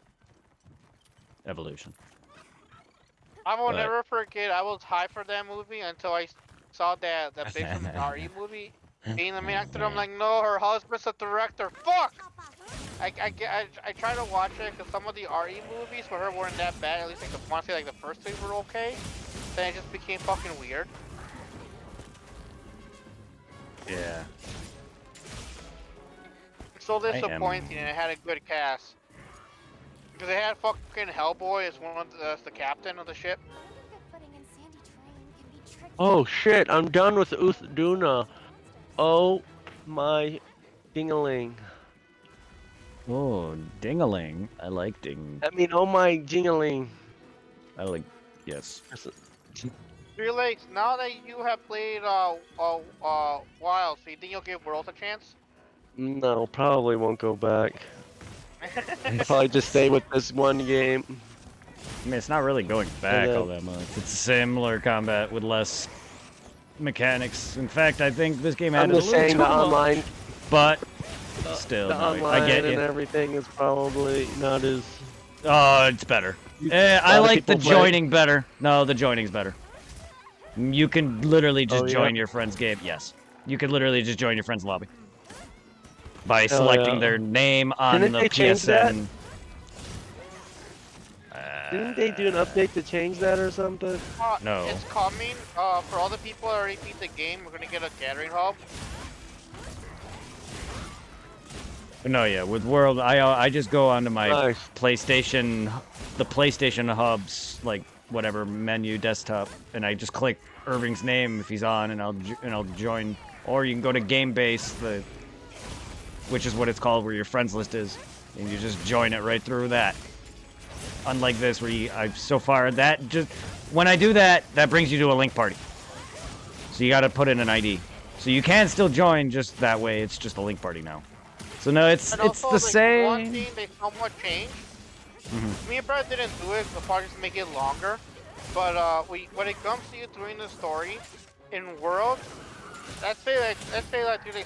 Evolution. I will But never forget. I was high for that movie until I saw that bitch from the RE movie being the main actor. I'm like, no, her husband's a director. Fuck. I try to watch it because some of the RE movies for her weren't that bad. At least like I want to say like the first two were okay. Then it just became fucking weird. yeah, It's so I am. disappointing, and it had a good cast. Because they had fucking Hellboy as as the captain of the ship. Oh shit! I'm done with Duna. Oh my dingaling. Oh, dingaling. I like ding. I mean, oh my jingaling. I like. Yes. 3 Lakes, now that you have played Wild, so you think you'll give Worlds a chance? No, probably won't go back. I'll probably just stay with this one game. I mean, it's not really going back all that much. It's similar combat with less mechanics. In fact, I think this game I'm added a just little saying too the much. online, But still, the no, online I get and you. everything is probably not as. Oh, it's better. I like the joining better. No, the joining's better. You can literally just join your friend's game. Yes. You can literally just join your friend's lobby. By selecting their name on Didn't the they change that? PSN. Didn't they do an update to change that or something? No. It's coming. For all the people that already beat the game, we're gonna get a gathering hub. No, yeah, with World, I just go onto my Nice. PlayStation, the PlayStation hubs, like whatever menu desktop, and I just click Irving's name if he's on, and I'll join. Or you can go to GameBase, which is what it's called, where your friends list is, and you just join it right through that. Unlike this, where so far that just when I do that, that brings you to a link party. So you got to put in an ID. So you can still join just that way. It's just a link party now. So no, it's Also, the like, same. one thing they somewhat changed. Me and Brad didn't do it. The party just make it longer. But when it comes to you doing the story in World, let's say like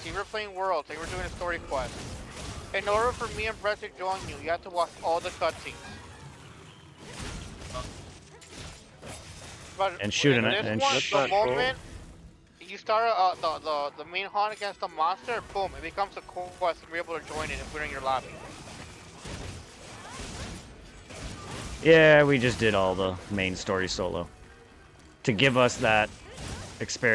you were playing Worlds, like we're doing a story quest. In order for me and Brett to join you, you have to watch all the cutscenes. But And shoot in an- this and one, sh- the moment you start the main hunt against the monster, boom, it becomes a quest and you're able to join it and put it in your lobby. Yeah, we just did all the main story solo. To give us that experience.